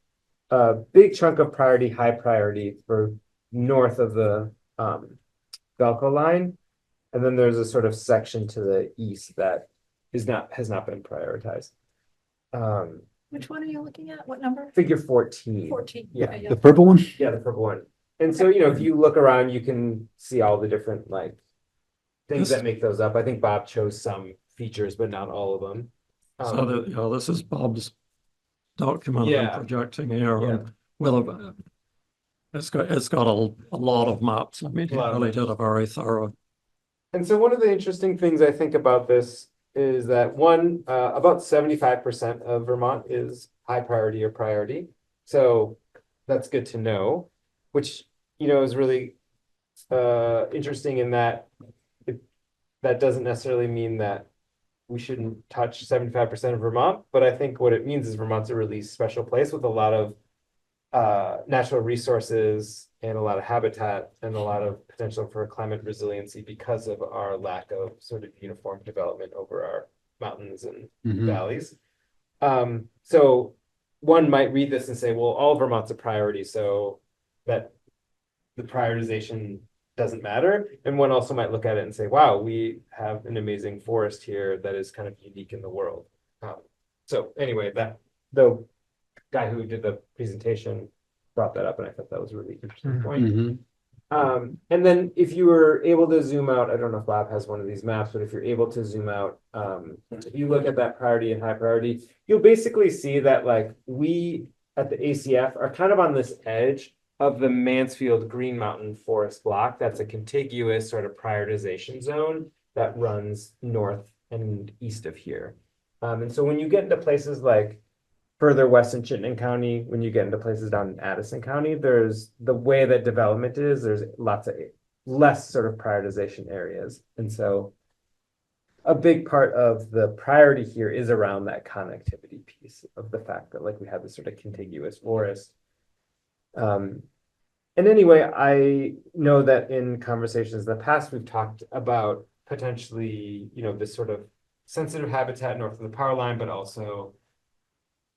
a big chunk of priority, high priority for north of the VELCO line. And then there's a sort of section to the east that has not been prioritized. Which one are you looking at? What number? Figure 14. 14. Yeah. Okay, The purple one? Yeah, the purple one. And so, if you look around, you can see all the different things that make those up. I think Bob chose some features, but not all of them. So this is Bob's document Yeah. I'm projecting here. Yeah. And it's got a lot of maps. I mean, he really did a very thorough. And so one of the interesting things I think about this is that about 75% of Vermont is high priority or priority. So that's good to know, which, is really interesting in that that doesn't necessarily mean that we shouldn't touch 75% of Vermont, but I think what it means is Vermont's a really special place with a lot of natural resources and a lot of habitat and a lot of potential for climate resiliency because of our lack of sort of uniform development over our mountains and valleys. So one might read this and say, well, all of Vermont's a priority, so that the prioritization doesn't matter. And one also might look at it and say, wow, we have an amazing forest here that is kind of unique in the world. So anyway, the guy who did the presentation brought that up, and I thought that was a really interesting point. And then if you were able to zoom out, I don't know if Bob has one of these maps, but if you're able to zoom out, if you look at that priority and high priority, you'll basically see that we at the ACF are kind of on this edge of the Mansfield Green Mountain Forest block. That's a contiguous sort of prioritization zone that runs north and east of here. And so when you get into places like further west in Chittenden County, when you get into places down in Addison County, there's the way that development is, there's lots of less sort of prioritization areas. And so a big part of the priority here is around that connectivity piece of the fact that like we have this sort of contiguous forest. And anyway, I know that in conversations in the past, we've talked about potentially, you know, this sort of sensitive habitat north of the power line, but also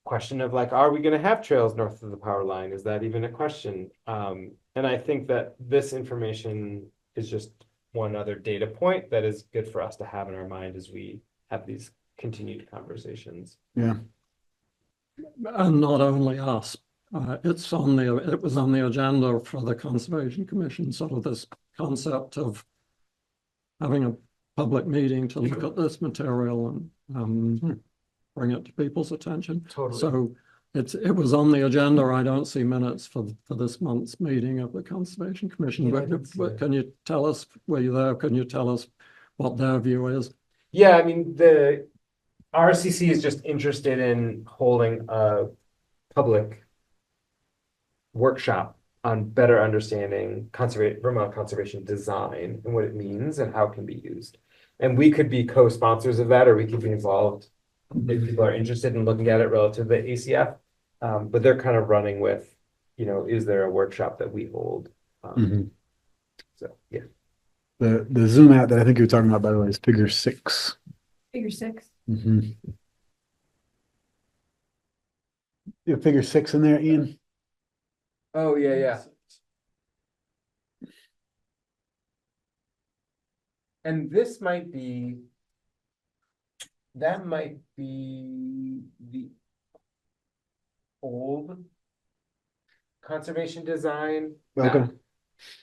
question of like, are we going to have trails north of the power line? Is that even a question? And I think that this information is just one other data point that is good for us to have in our mind as we have these continued conversations. Yeah. And not only us, it was on the agenda for the Conservation Commission, sort of this concept of having a public meeting to look at this material and bring it to people's attention. Totally. So it was on the agenda. I don't see minutes for this month's meeting of the Conservation Commission. Yeah, I didn't see But it. can you tell us, were you there? Can you tell us what their view is? Yeah, I mean, the RCC is just interested in holding a public workshop on better understanding Vermont conservation design and what it means and how it can be used. And we could be co-sponsors of that, or we could be involved if people are interested in looking at it relative to the ACF. But they're kind of running with, you know, is there a workshop that we hold? So, yeah. The zoom out that I think you're talking about, by the way, is figure 6. Figure 6. You have figure 6 in there, Ian? Oh, yeah. And this might be, that might be the old conservation design. Okay. map.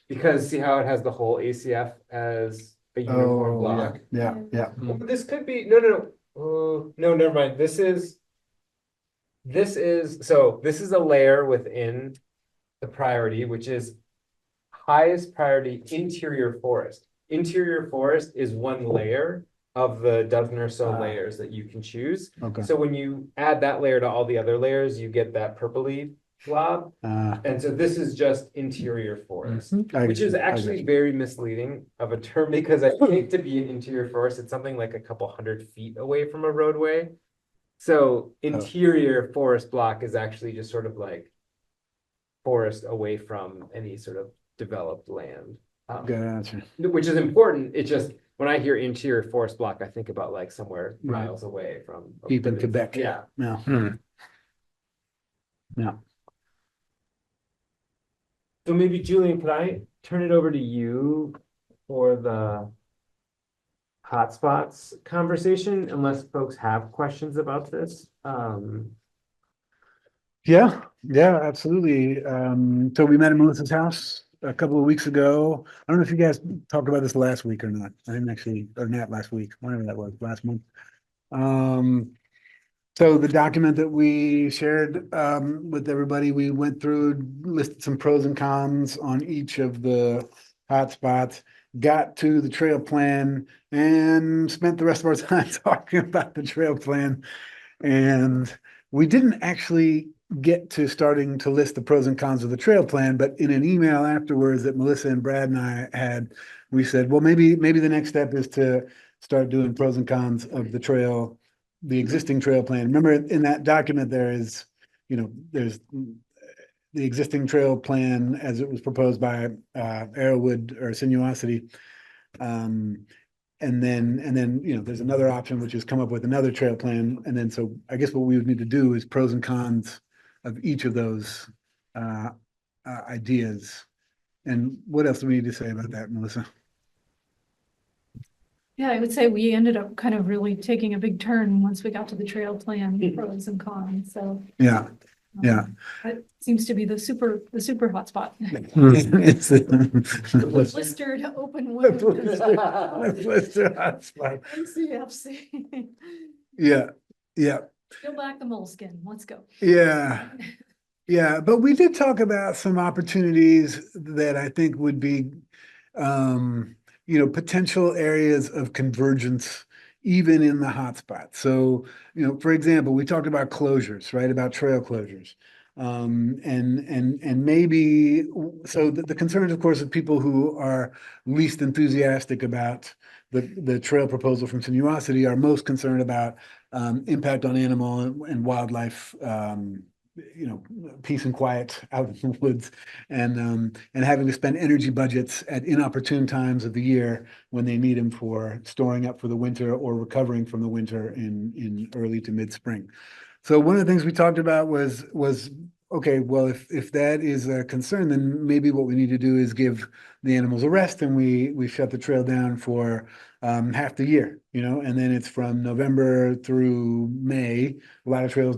Because see how it has the whole ACF as a uniform block? Yeah. Well, this could be, no, never mind. This is a layer within the priority, which is highest priority interior forest. Interior forest is one layer of the dozen or so layers that you can choose. Okay. So when you add that layer to all the other layers, you get that purpley blob. And so this is just interior forest, which is actually very misleading of a term, because I think to be an interior forest, it's something like a couple 100 feet away from a roadway. So interior forest block is actually just sort of like forest away from any sort of developed land. Gotcha. Which is important. It's just when I hear interior forest block, I think about like somewhere Right. miles away from. Deep in Quebec. Yeah. Yeah. Yeah. So maybe Julian, could I turn it over to you for the hotspots conversation, unless folks have questions about this? Yeah, absolutely. So we met at Melissa's house a couple of weeks ago. I don't know if you guys talked about this last week or not. I didn't actually, or not last week, whenever that was, last month. So the document that we shared with everybody, we went through, listed some pros and cons on each of the hotspots, got to the trail plan, and spent the rest of our time talking about the trail plan. And we didn't actually get to starting to list the pros and cons of the trail plan, but in an email afterwards that Melissa and Brad and I had, we said, well, maybe the next step is to start doing pros and cons of the trail, the existing trail plan. Remember, in that document, there's the existing trail plan as it was proposed by Arrowwood or Sinuosity. And then, there's another option, which is come up with another trail plan. And then, so I guess what we would need to do is pros and cons of each of those ideas. And what else do we need to say about that, Melissa? Yeah, I would say we ended up kind of really taking a big turn once we got to the trail plan, pros and cons, so. Yeah. That seems to be the super hotspot. It's the Blistered open wound. blister hotspot. NCFC. Yeah. Peel back the moleskin, let's go. Yeah, but we did talk about some opportunities that I think would be, potential areas of convergence even in the hotspot. So, for example, we talked about closures, right? About trail closures. And maybe, so the concerns, of course, of people who are least enthusiastic about the trail proposal from Sinuosity are most concerned about impact on animal and wildlife, peace and quiet out in the woods, and having to spend energy budgets at inopportune times of the year when they need them for storing up for the winter or recovering from the winter in early to mid-spring. So one of the things we talked about was okay, well, if that is a concern, then maybe what we need to do is give the animals a rest, and we shut the trail down for half the year, and then it's from November through May. A lot of trails,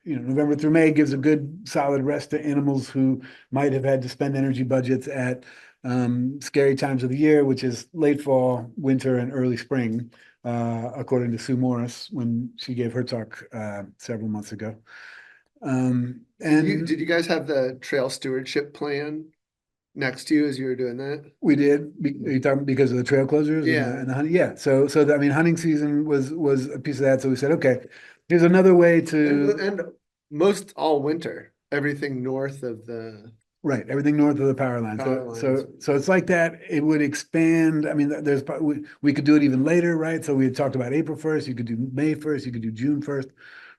November through May gives a good solid rest to animals who might have had to spend energy budgets at scary times of the year, which is late fall, winter, and early spring, according to Sue Morris when she gave her talk several months ago. And Did you guys have the trail stewardship plan next to you as you were doing that? we did. Are you talking because of the trail closures? Yeah. And the hunting? Yeah. So I mean, hunting season was a piece of that. So we said, okay, here's another way to And most all winter, everything north of the. right, everything north of the power line. Power So lines. it's like that. It would expand. I mean, we could do it even later, right? So we had talked about April 1st. You could do May 1st. You could do June 1st,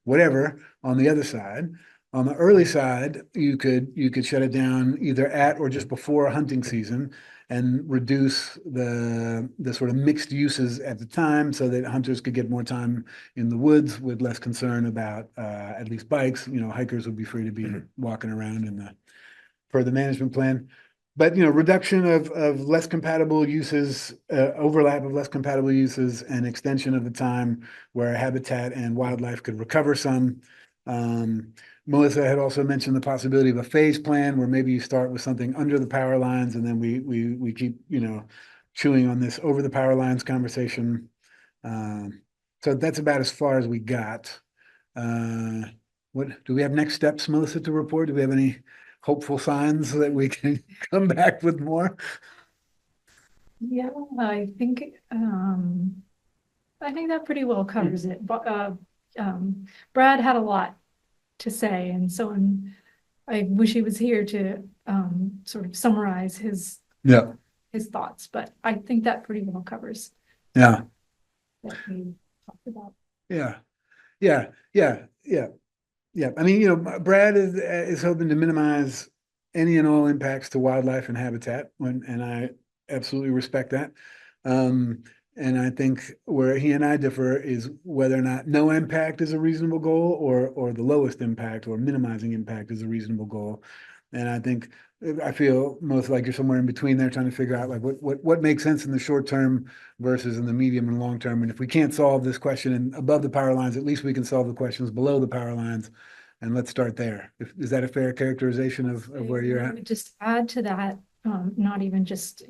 whatever. On the other side, on the early side, you could shut it down either at or just before hunting season and reduce the sort of mixed uses at the time so that hunters could get more time in the woods with less concern about at least bikes. Hikers would be free to be walking around in the per the management plan. But reduction of less compatible uses, overlap of less compatible uses, and extension of the time where habitat and wildlife could recover some. Melissa had also mentioned the possibility of a phase plan where maybe you start with something under the power lines, and then we keep chewing on this over the power lines conversation. So that's about as far as we got. What do we have next steps, Melissa, to report? Do we have any hopeful signs that we can come back with more? Yeah, I think that pretty well covers it. But Brad had a lot to say, and so I wish he was here to sort of summarize his thoughts. But I think that pretty well covers Yeah. what we talked about. Yeah. I mean, Brad is hoping to minimize any and all impacts to wildlife and habitat, and I absolutely respect that. And I think where he and I differ is whether or not no impact is a reasonable goal, or the lowest impact or minimizing impact is a reasonable goal. And I feel most like you're somewhere in between there, trying to figure out like what makes sense in the short term versus in the medium and long term. And if we can't solve this question above the power lines, at least we can solve the questions below the power lines. And let's start there. Is that a fair characterization of where you're I at? would just add to that, not even just,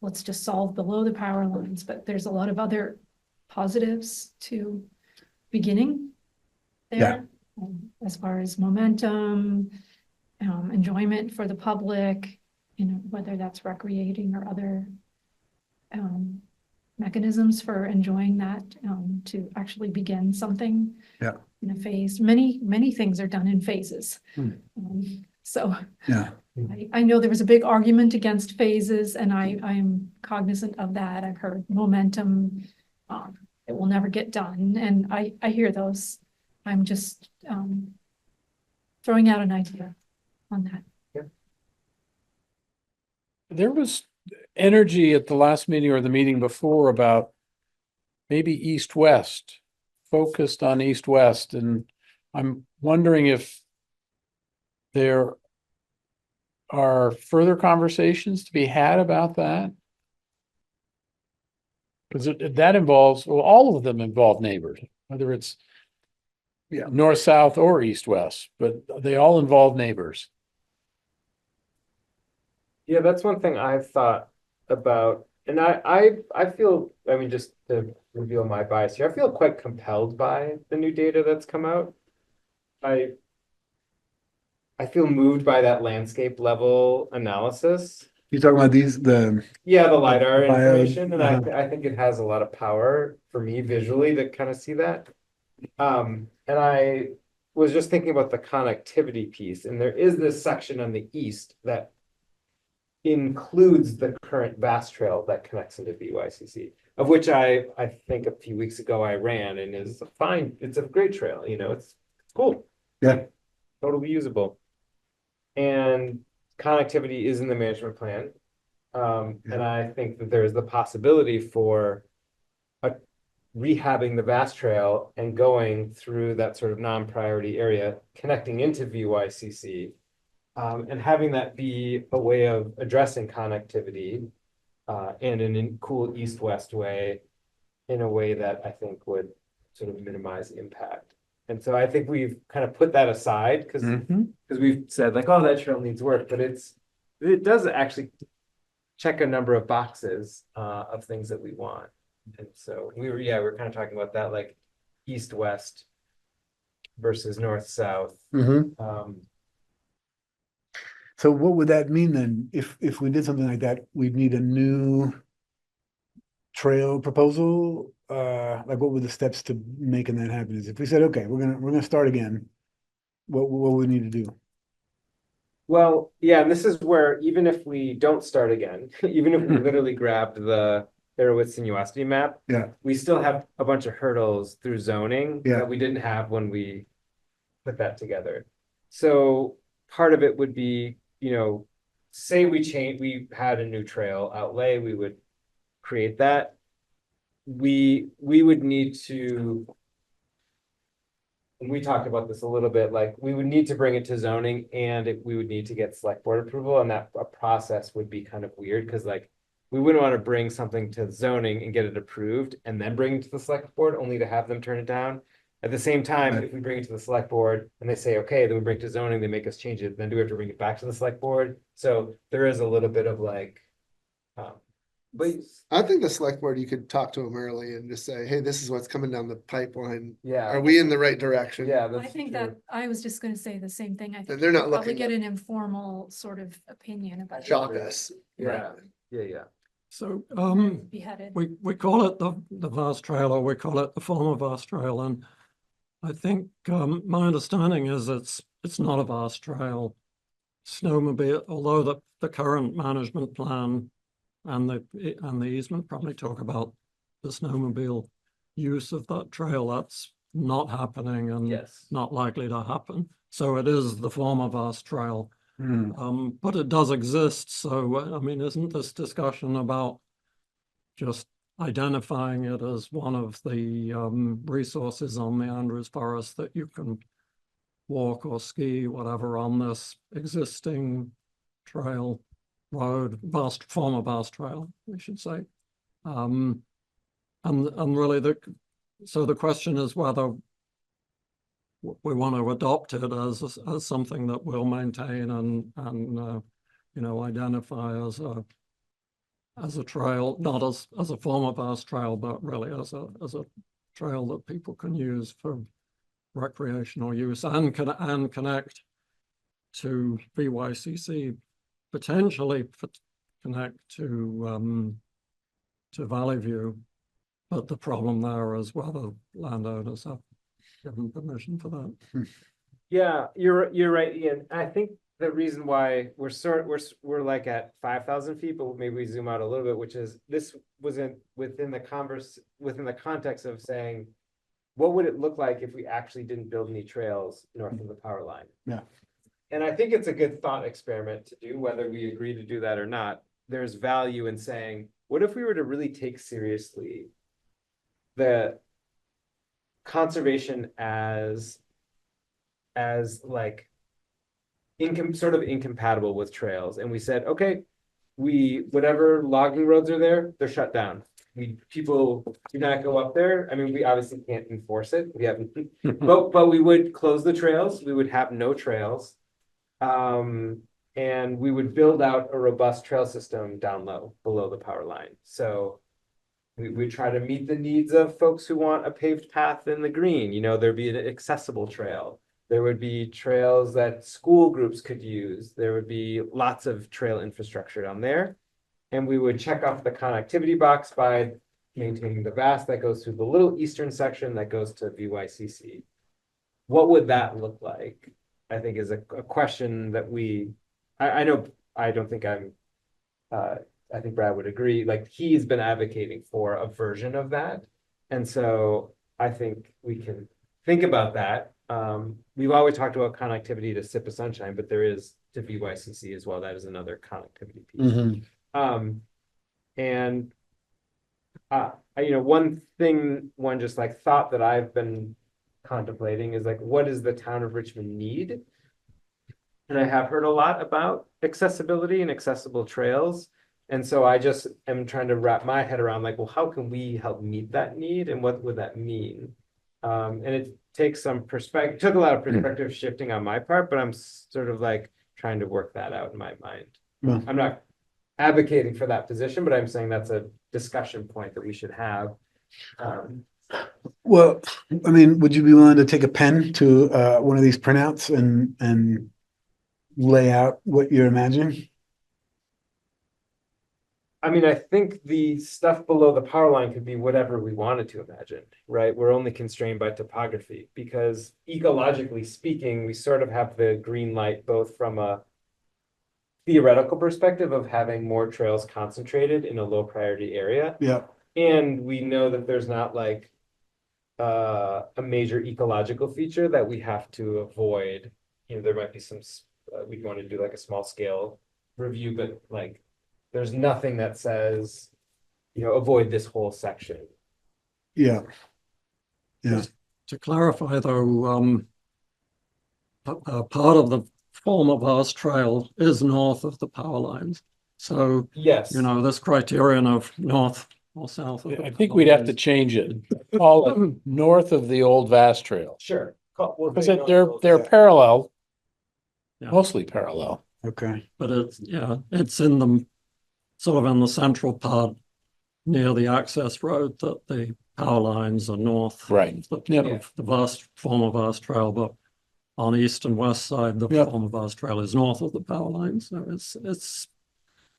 let's just solve below the power lines, but there's a lot of other positives to beginning there. As far as momentum, enjoyment for the public, whether that's recreating or other mechanisms for enjoying that, to actually begin something in a phase. Many things are done in phases. So I know there was a big argument against phases, and I am cognizant of that. I've heard momentum, it will never get done, and I hear those. I'm just throwing out an idea on that. There was energy at the last meeting or the meeting before about maybe east-west, focused on east-west, and I'm wondering if there are further conversations to be had about that. Because that involves, well, all of them involve neighbors, whether it's north, south, or east, west, but they all involve neighbors. Yeah, that's one thing I've thought about, and I feel, I mean, just to reveal my bias here, I feel quite compelled by the new data that's come out. I feel moved by that landscape level analysis, You talking about these, Yeah, the LiDAR bio- information, and I think it has a lot of power for me visually to kind of see that. And I was just thinking about the connectivity piece, and there is this section on the east that includes the current Vast Trail that connects into VYCC, of which I think a few weeks ago I ran, and is fine. It's a great trail, you know, it's cool. Yeah. Totally usable. And connectivity is in the management plan. And I think that there's the possibility for rehabbing the Vast Trail and going through that sort of non-priority area, connecting into VYCC, and having that be a way of addressing connectivity in a cool east-west way, in a way that I think would sort of minimize impact. And so I think we've kind of put that aside because we've said like, oh, that trail needs work, but it does actually check a number of boxes of things that we want. And so we're kind of talking about that, like east-west versus north-south. So what would that mean then? If we did something like that, we'd need a new trail proposal? Like what were the steps to making that happen? Is if we said, okay, we're gonna start again, what we need to do? Well, yeah, and this is where even if we don't start again, even if we literally grabbed the Arrowitz sinuosity map, we still have a bunch of hurdles through zoning that we didn't have when we put that together. So part of it would be, you know, say we had a new trail outlay, we would create that. We would need to, and we talked about this a little bit, like we would need to bring it to zoning and we would need to get select board approval, and that a process would be kind of weird because like we wouldn't want to bring something to zoning and get it approved and then bring it to the select board only to have them turn it down. At the same time, if we bring it to the select board and they say, okay, then we bring it to zoning, they make us change it, then do we have to bring it back to the select board? So there is a little bit of like, but I think the select board, you could talk to them early and just say, hey, this is what's coming down the pipeline. yeah, Are we in the right direction? yeah, I that's think true. that, I was just gonna say the same thing. I think They're not we'll probably looking get an informal sort of opinion about. Shock us. Yeah, yeah. So Beheaded. we call it the Vast Trail, or we call it the former Vast Trail, and I think my understanding is it's not a vast trail. Snowmobile, although the current management plan and the easement probably talk about the snowmobile use of that trail, that's not happening and not likely to happen. So it is the former Vast Trail. But it does exist. So I mean, isn't this discussion about just identifying it as one of the resources on the Andrews Forest that you can walk or ski, whatever, on this existing trail, road, former Vast Trail, we should say. And really so the question is whether we want to adopt it as something that we'll maintain and you know, identify as a trail, not as a former Vast Trail, but really as a trail that people can use for recreational use and connect to VYCC, potentially connect to Valley View. But the problem there is whether landowners have given permission for that. Yeah, you're right, Ian. I think the reason why we're like at 5,000 feet, but maybe we zoom out a little bit, which is this was within the context of saying, what would it look like if we actually didn't build any trails north of the power line? Yeah. And I think it's a good thought experiment to do, whether we agree to do that or not. There's value in saying, what if we were to really take seriously the conservation as like sort of incompatible with trails, and we said, okay, whatever logging roads are there, they're shut down. People do not go up there. I mean, we obviously can't enforce it. We haven't, but we would close the trails. We would have no trails, and we would build out a robust trail system down low, below the power line. So we try to meet the needs of folks who want a paved path in the green. You know, there'd be an accessible trail. There would be trails that school groups could use. There would be lots of trail infrastructure down there. And we would check off the connectivity box by maintaining the VAS that goes through the little eastern section that goes to VYCC. What would that look like? I think is a question that I know, I don't think I think Brad would agree, like he's been advocating for a version of that. And so I think we can think about that. We've always talked about connectivity to SIPA Sunshine, but there is to VYCC as well. That is another connectivity piece. One just like thought that I've been contemplating is like, what does the town of Richmond need? And I have heard a lot about accessibility and accessible trails. And so I just am trying to wrap my head around like, well, how can we help meet that need? And what would that mean? And it takes some perspective, took a lot of perspective shifting on my part, but I'm sort of like trying to work that out in my mind. Well, I'm not advocating for that position, but I'm saying that's a discussion point that we should have. well, I mean, would you be willing to take a pen to one of these printouts and lay out what you're imagining? I mean, I think the stuff below the power line could be whatever we wanted to imagine, right? We're only constrained by topography because ecologically speaking, we sort of have the green light both from a theoretical perspective of having more trails concentrated in a low priority area. Yeah. And we know that there's not like a major ecological feature that we have to avoid. You know, there might be some, we'd want to do like a small scale review, but like, there's nothing that says, you know, avoid this whole section. Yeah. Yeah. To clarify though, part of the former vast trail is north of the power lines. So, Yes. you know, this criterion of north or south. Of the I think power we'd have to lines. change it, call it north of the old vast trail. Sure. Because they're parallel, Yeah. mostly parallel. Okay. But it's in the sort of in the central part near the access road that the power lines are north. Right. Of the vast former vast trail, but on the east and west side, the Yep. former vast trail is north of the power line. So it's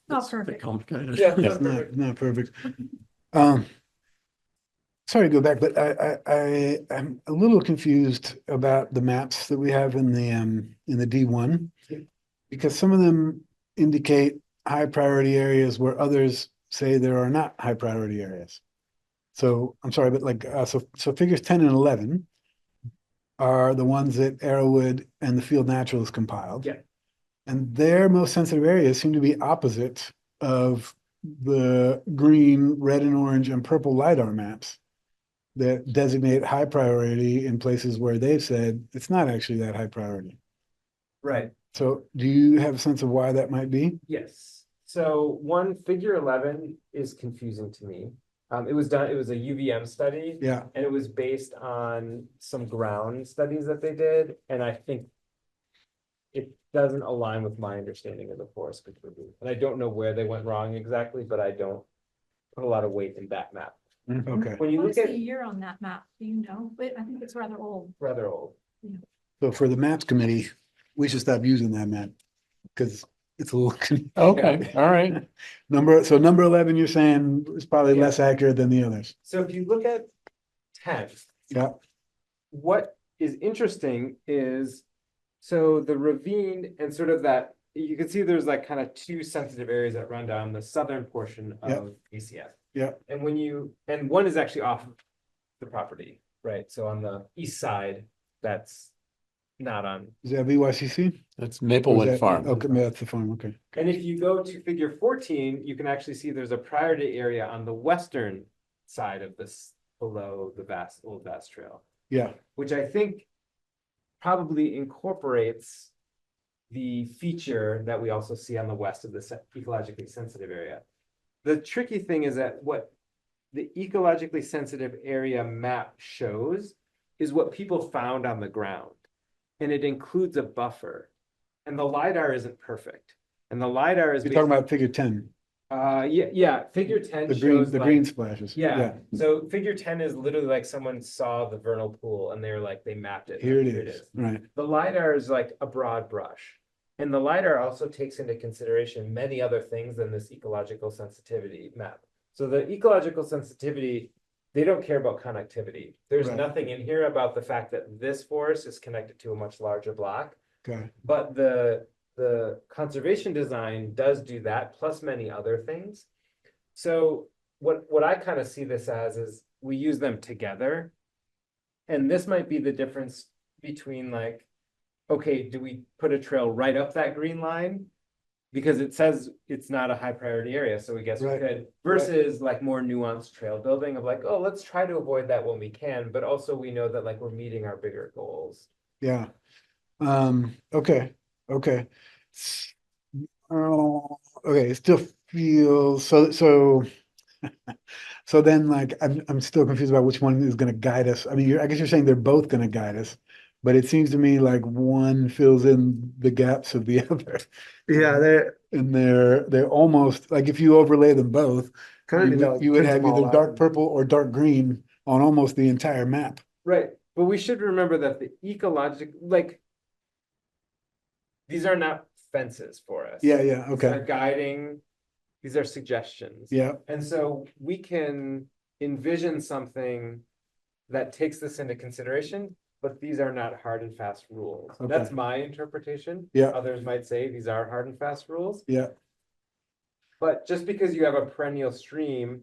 Not a bit perfect. complicated. Yeah. Yeah. Not perfect. Sorry to go back, but I'm a little confused about the maps that we have in the D1. Because some of them indicate high priority areas where others say there are not high priority areas. So I'm sorry, but like, so figures 10 and 11 are the ones that Arrowwood and the Field Naturals compiled. Yeah. And their most sensitive areas seem to be opposite of the green, red and orange and purple LiDAR maps that designate high priority in places where they've said it's not actually that high priority. Right. So do you have a sense of why that might be? Yes. So figure 11 is confusing to me. It was a UVM study. Yeah. And it was based on some ground studies that they did. And I think it doesn't align with my understanding of the forest contribution. And I don't know where they went wrong exactly, but I don't put a lot of weight in that map. Okay. When you What look is at the year on that map? Do you know? I think it's rather old. rather old. So for the maps committee, we should stop using that map because it's a little. Okay, all right. Number 11, you're saying is probably Yeah. less accurate than the others. So if you look at 10, Yeah. what is interesting is, so the ravine and sort of that, you can see there's like kind of two sensitive areas that run down the southern portion Yeah. of ACF. Yeah. And one is actually off the property, right? So on the east side, that's not on. Is that VYCC? That's Or is Maplewood that- Farm. Okay, that's the farm. Okay. And if you go to figure 14, you can actually see there's a priority area on the western side of this below the old vast trail, Yeah. which I think probably incorporates the feature that we also see on the west of the ecologically sensitive area. The tricky thing is that what the ecologically sensitive area map shows is what people found on the ground. And it includes a buffer. And the LiDAR isn't perfect. And the LiDAR is You're talking about figure 10. Yeah, figure 10 The shows green like, splashes. yeah, so figure 10 is literally like someone saw the vernal pool and they were like, they mapped it. Here like, it is, right. The LiDAR is like a broad brush. And the LiDAR also takes into consideration many other things than this ecological sensitivity map. So the ecological sensitivity, they don't care about connectivity. There's Right. nothing in here about the fact that this forest is connected to a much larger block. Okay, But the conservation design does do that, plus many other things. So what I kind of see this as is we use them together. And this might be the difference between like, okay, do we put a trail right up that green line? Because it says it's not a high priority area, so we guess we Right. could, versus like more nuanced trail building of like, oh, let's try to avoid that when we can, but also we know that like we're meeting our bigger goals. yeah. Okay, okay. Okay, it still feels, so then like, I'm still confused about which one is gonna guide us. I mean, I guess you're saying they're both gonna guide us, but it seems to me like one fills in the gaps of the other. Yeah, they're And they're almost, like if you overlay them both, kind of. you would have either dark purple or dark green on almost the entire map. Right, but we should remember that the ecological, like, these are not fences for us. Yeah, yeah, These are okay, guiding, these are suggestions. yeah, And so we can envision something that takes this into consideration, but these are not hard and fast rules. Okay. That's my interpretation. Yeah. Others might say these are hard and fast rules, yeah, but just because you have a perennial stream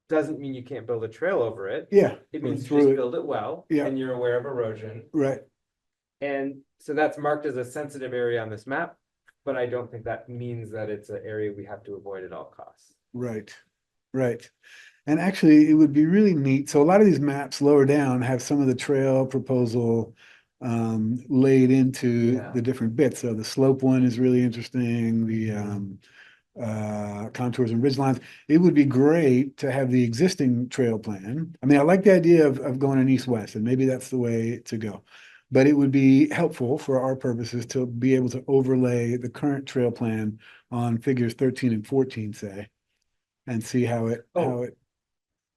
doesn't mean you can't build a trail over it. yeah. It go means you through just it. build it well Yeah. and you're aware of erosion. Right, And so that's marked as a sensitive area on this map, but I don't think that means that it's an area we have to avoid at all costs. right, right. And actually, it would be really neat. So a lot of these maps lower down have some of the trail proposal laid into Yeah. the different bits. So the slope one is really interesting, the contours and ridge lines. It would be great to have the existing trail plan. I mean, I like the idea of going in east-west, and maybe that's the way to go. But it would be helpful for our purposes to be able to overlay the current trail plan on figures 13 and 14, say, and see how it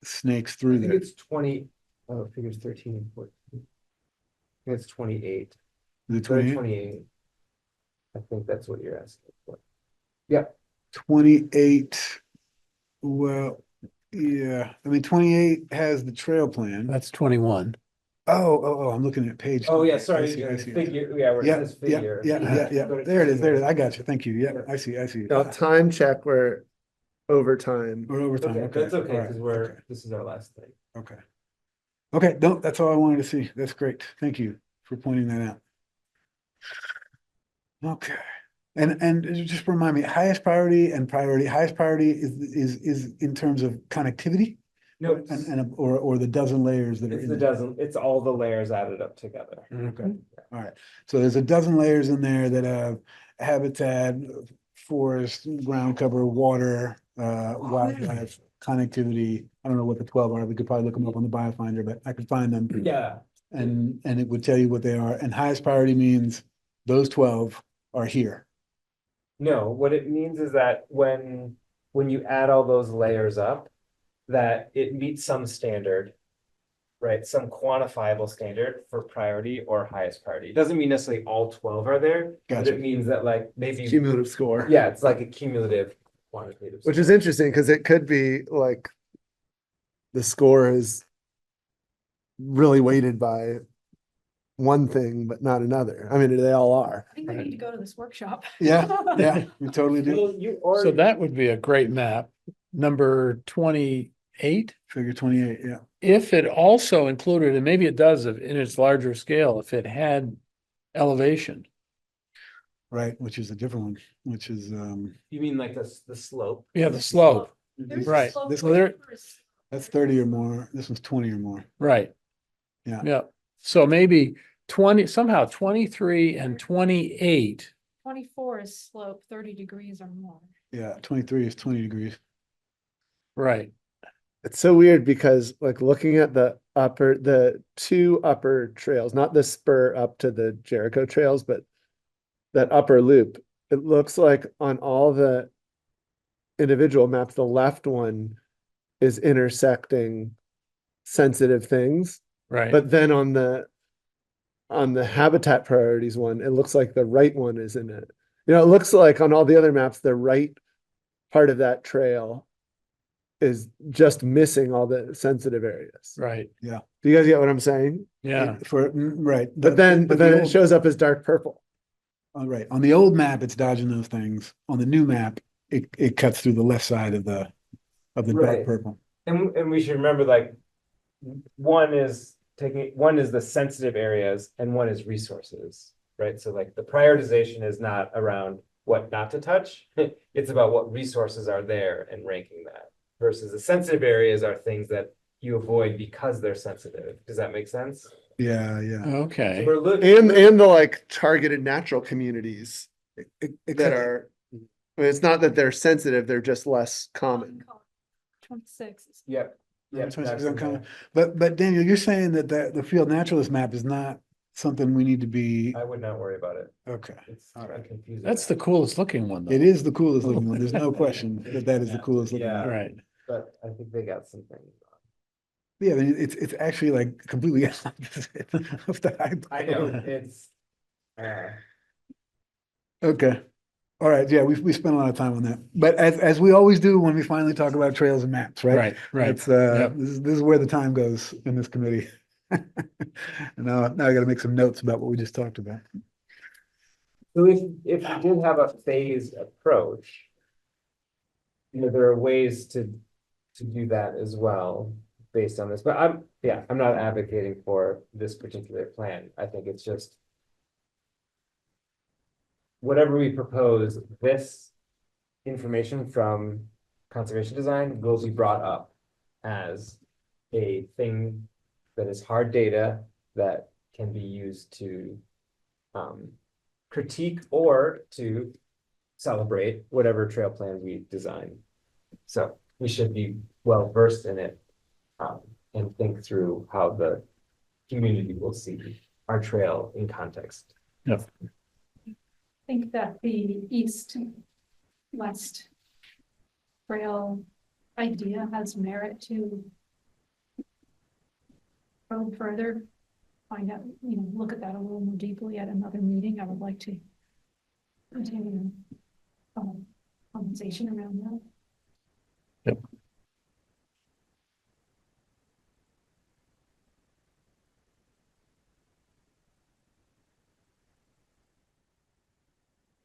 snakes I through think there. it's 20, oh, figures 13 and 14. I think it's 28. The Go to 28, 28. I think that's what you're asking for. 28, well, yeah, I mean, 28 has the trail plan. That's 21. Oh, I'm looking at page. Oh, yeah, 28. sorry, I see, I see. figure, yeah, where it Yeah, says yeah, figure. yeah. Go to There it is, 28. I got you. Thank you. Yeah, I see. Now time check where over time. Or over time, Okay, that's okay, all right, because okay. this is our last thing. Okay. Okay, no, that's all I wanted to see. That's great. Thank you for pointing that out. Okay, and just remind me, highest priority, highest priority is in terms of connectivity? No, Or the dozen layers that are it's in the there? dozen, it's all the layers added up together. Okay, all right. So there's a dozen layers in there that have habitat, forest, ground cover, water, wildlife, connectivity. I don't know what the 12 are. We could probably look them up on the BioFinder, but I could find them. Yeah, And it would tell you what they are. And highest priority means those 12 are here. no, what it means is that when you add all those layers up, that it meets some standard, right? Some quantifiable standard for priority or highest priority. It doesn't mean necessarily all 12 are there, but Gotcha. it means that like maybe, Cumulative score. yeah, it's like a cumulative quantitative. Which is interesting because it could be like the score is really weighted by one thing, but not another. I mean, they all are. I think we need to go to this workshop. Yeah, we totally do. Well, you So already, that would be a great map. Number 28, Figure 28, yeah. if it also included, and maybe it does in its larger scale, if it had elevation. Right, which is a different one, which is, you mean like the slope? Yeah, the slope, There's a Right. slope This where one- there's- that's 30 or more. This one's 20 or more. right. Yeah. Yeah, so maybe 20, somehow 23 and 28. 24 is slope, 30 degrees or more. Yeah, 23 is 20 degrees. Right, It's so weird because like looking at the two upper trails, not the spur up to the Jericho trails, but that upper loop, it looks like on all the individual maps, the left one is intersecting sensitive things. Right, But then on the habitat priorities one, it looks like the right one is in it. You know, it looks like on all the other maps, the right part of that trail is just missing all the sensitive areas. right, Do you guys get what I'm saying? yeah, Right. But then the it old- shows up as dark purple. Right, on the old map, it's dodging those things. On the new map, it cuts through the left side of the dark Right. purple. And we should remember, like, one is the sensitive areas and one is resources, right? So like the prioritization is not around what not to touch. It's about what resources are there and ranking that, versus the sensitive areas are things that you avoid because they're sensitive. Does that make sense? Yeah, yeah. So okay, we're looking. And the like targeted natural communities that Except- are, I mean, it's not that they're sensitive, they're just less common. 26. Yep. Yep, 26 that's uncommon. okay. But Daniel, you're saying that the field naturalist map is not something we need to be, I would not worry about it. okay. It's All right. confusing. that's the coolest looking one though. It is the coolest looking one. There's no question that is the coolest looking Yeah. one. Right, But I think they got some things wrong. Yeah, I mean, it's actually like completely opposite of the high. I know, it's, Okay. All right, yeah, we spent a lot of time on that. But as we always do when we finally talk about trails and maps, right? right, right, It's Yep. this is where the time goes in this committee. And now I gotta make some notes about what we just talked about. so if you did have a phased approach, you know, there are ways to do that as well based on this, but I'm not advocating for this particular plan. I think it's just whatever we propose, this information from conservation design will be brought up as a thing that is hard data that can be used to critique or to celebrate whatever trail plan we design. So we should be well versed in it and think through how the community will see our trail in context. yep, I think that the east-west trail idea has merit to probe further, find out, look at that a little more deeply at another meeting. I would like to continue conversation around that. yep.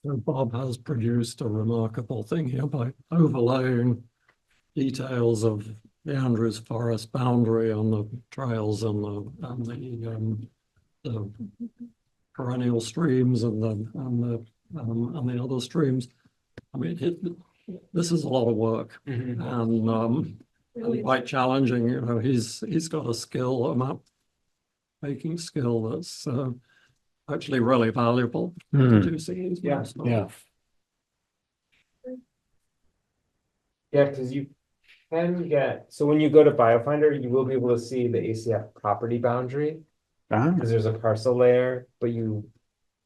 So Bob has produced a remarkable thing here by overlaying details of the Andrews Forest boundary on the trails and the perennial streams and the other streams. I mean, this is a lot of work and Really, quite challenging. You know, he's got a skill, a map making skill that's actually really valuable to producing these Yeah. maps. Yeah, Yeah, because you can get, so when you go to BioFinder, you will be able to see the ACF property boundary, because there's a parcel layer, but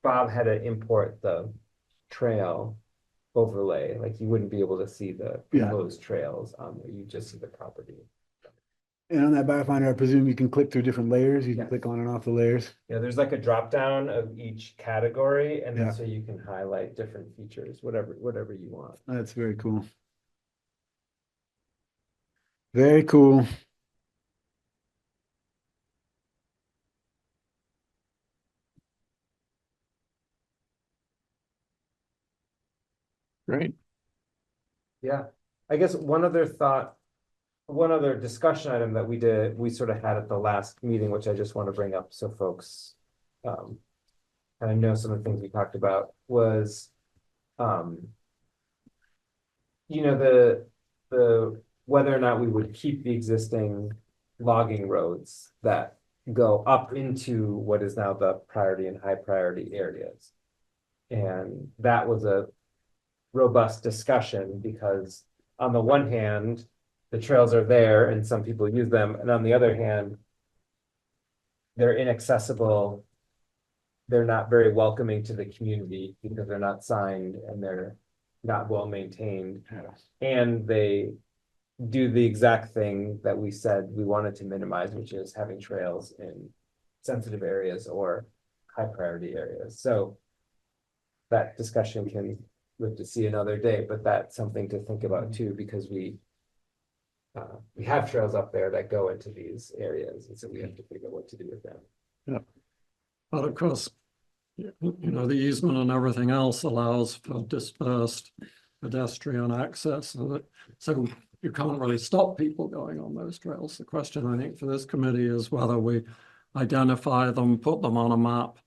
Bob had to import the trail overlay, like you wouldn't be able to see the Yeah. proposed trails on there, you just see the property. And on that BioFinder, I presume you can click through different layers. You can Yeah. click on and off the layers. Yeah, there's like a drop down of each category, and then Yeah. so you can highlight different features, whatever you want. That's very cool. Very cool. great, Yeah, I guess one other discussion item that we sort of had at the last meeting, which I just want to bring up so folks kind of know some of the things we talked about was the whether or not we would keep the existing logging roads that go up into what is now the priority and high priority areas. And that was a robust discussion because on the one hand, the trails are there and some people use them, and on the other hand, they're inaccessible. They're not very welcoming to the community because they're not signed and they're not well maintained. And they do the exact thing that we said we wanted to minimize, which is having trails in sensitive areas or high priority areas. So that discussion can live to see another day, but that's something to think about too, because we have trails up there that go into these areas, and so we have to figure out what to do with them. But of course, the easement and everything else allows for dispersed pedestrian access. So you can't really stop people going on those trails. The question, I think, for this committee is whether we identify them, put them on a map.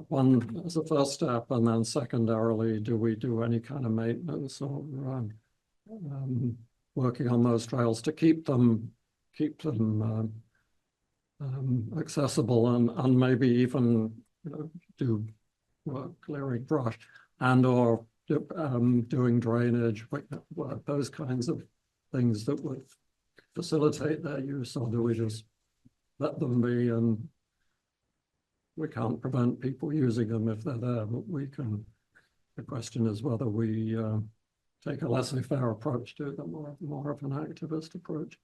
One as a first step, and then secondarily, do we do any kind of maintenance or working on those trails to keep them accessible and maybe even do work clearing brush and or doing drainage, work, those kinds of things that would facilitate their use, or do we just let them be and we can't prevent people using them if they're there, but we can. The question is whether we take a laissez-faire approach to them or more of an activist approach.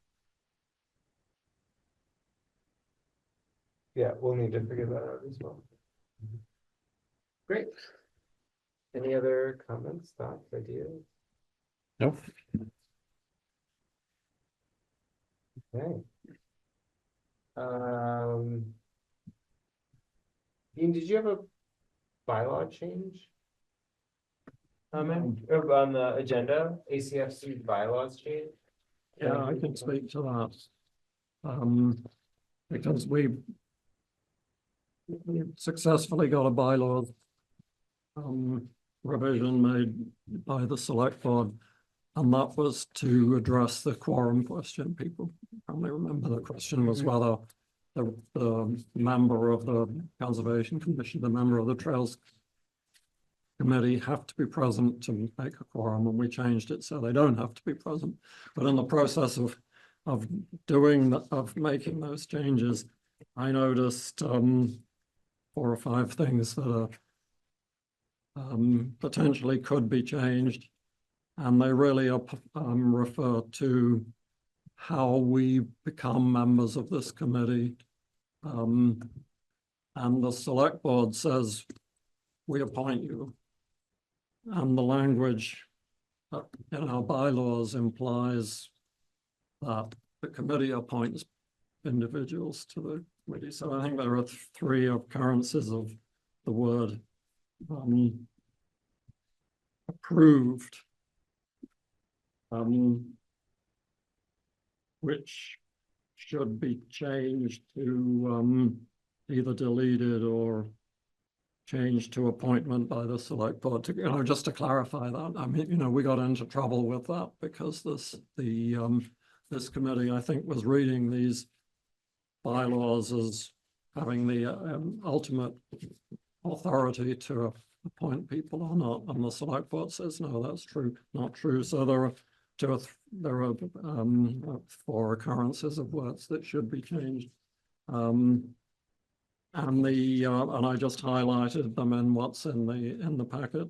Yeah, we'll need to figure that out as well. Great. Any other comments, thoughts, ideas? Nope. Okay. Dean, did you have a bylaw change? On the agenda, ACFC bylaws change? Yeah, I can speak to that. Because we successfully got a bylaw revision made by the select board, and that was to address the quorum question. People probably remember the question was whether the member of the Conservation Commission, the member of the Trails Committee have to be present to make a quorum, and we changed it so they don't have to be present. But in the process of making those changes, I noticed 4 or 5 things that are potentially could be changed, and they really refer to how we become members of this committee. And the select board says we appoint you, and the language in our bylaws implies that the committee appoints individuals to the committee. So I think there are 3 occurrences of the word approved, which should be changed to either deleted or changed to appointment by the select board. To, just to clarify that, I mean, we got into trouble with that because this committee, I think, was reading these bylaws as having the ultimate authority to appoint people or not, and the select board says no, that's true, not true. So there are 4 occurrences of words that should be changed, and I just highlighted them in what's in the packet,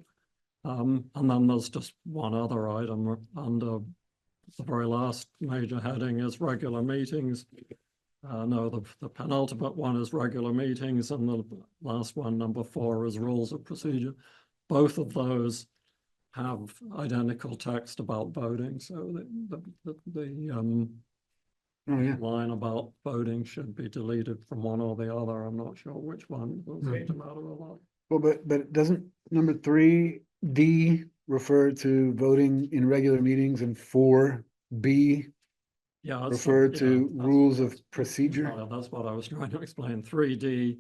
and then there's just one other item under the very last major heading is regular meetings. No, the penultimate one is regular meetings, and the last one, number 4, is rules of procedure. Both of those have identical text about voting, so the line about voting should be deleted from one or the other. I'm not sure which one will matter a lot. Well, but doesn't number 3D refer to voting in regular meetings, and 4B Yeah, refer to rules of procedure? That's what I was trying to explain. 3D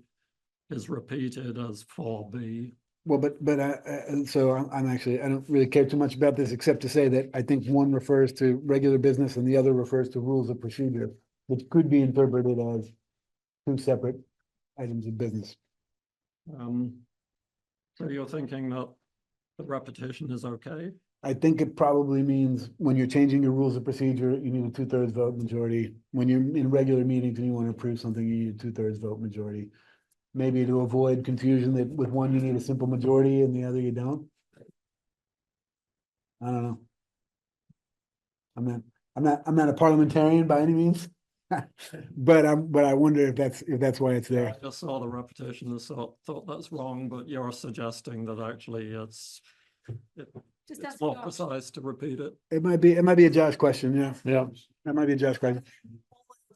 is repeated as 4B. Well, and so I'm actually, I don't really care too much about this, except to say that I think one refers to regular business and the other refers to rules of procedure, which could be interpreted as 2 separate items of business. So you're thinking that the repetition is okay? I think it probably means when you're changing your rules of procedure, you need a 2/3 vote majority. When you're in regular meetings and you want to approve something, you need a 2/3 vote majority. Maybe to avoid confusion that with one you need a simple majority and the other you don't. I don't know. I'm not a parliamentarian by any means. But I wonder if that's why it's I there. just saw the repetition and thought that's wrong, but you're suggesting that actually it's Just it's ask more Josh. precise to repeat it. It might be a Josh question, yeah. Yeah. That might be a Josh question.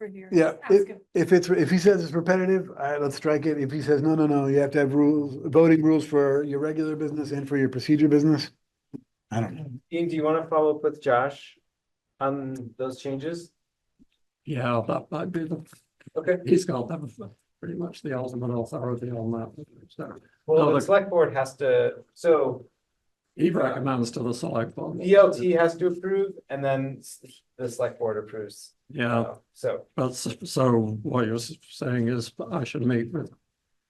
Over here. Yeah, Ask him. if he says it's repetitive, all right, let's strike it. If he says, no, you have to have rules, voting rules for your regular business and for your procedure business. I don't know. Ian, do you want to follow up with Josh on those changes? Yeah, that might be Okay. he's got pretty much the ultimate authority on that. So Well, No, the the- select board has to, so he recommends to the select board. VLT has to approve and then the select board approves. Yeah, So, but so what you're saying is I should meet with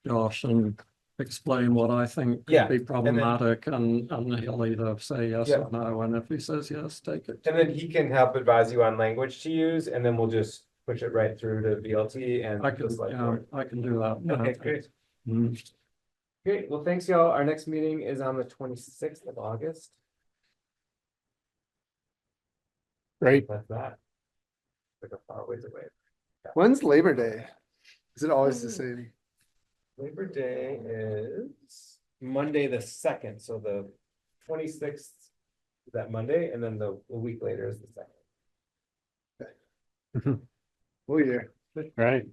Josh and explain what I think Yeah, could be then- problematic and he'll either say yes Yeah. or no, and if he says yes, take it. and then he can help advise you on language to use, and then we'll just push it right through to VLT and I the can, select yeah, board. I can do that. yeah. Okay, great. Mm. Great. Well, thanks, y'all. Our next meeting is on the 26th of August. Great. That's that. Like a far ways away. When's Labor Day? Is it always the same? Labor Day is Monday, the 2nd, so the 26th is that Monday, and then the week later is the 2nd. Oh, yeah. Right.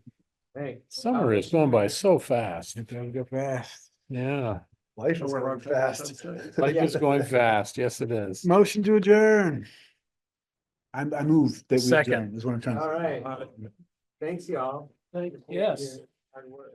Hey. Summer is going by so fast. It does go fast. Yeah. Life is So we're going on fast. Life is going fast. Yes, it is. Motion to adjourn. I move that we Second. adjourn, is what I'm trying to All say. right. Thanks, y'all. Yes. Hard work.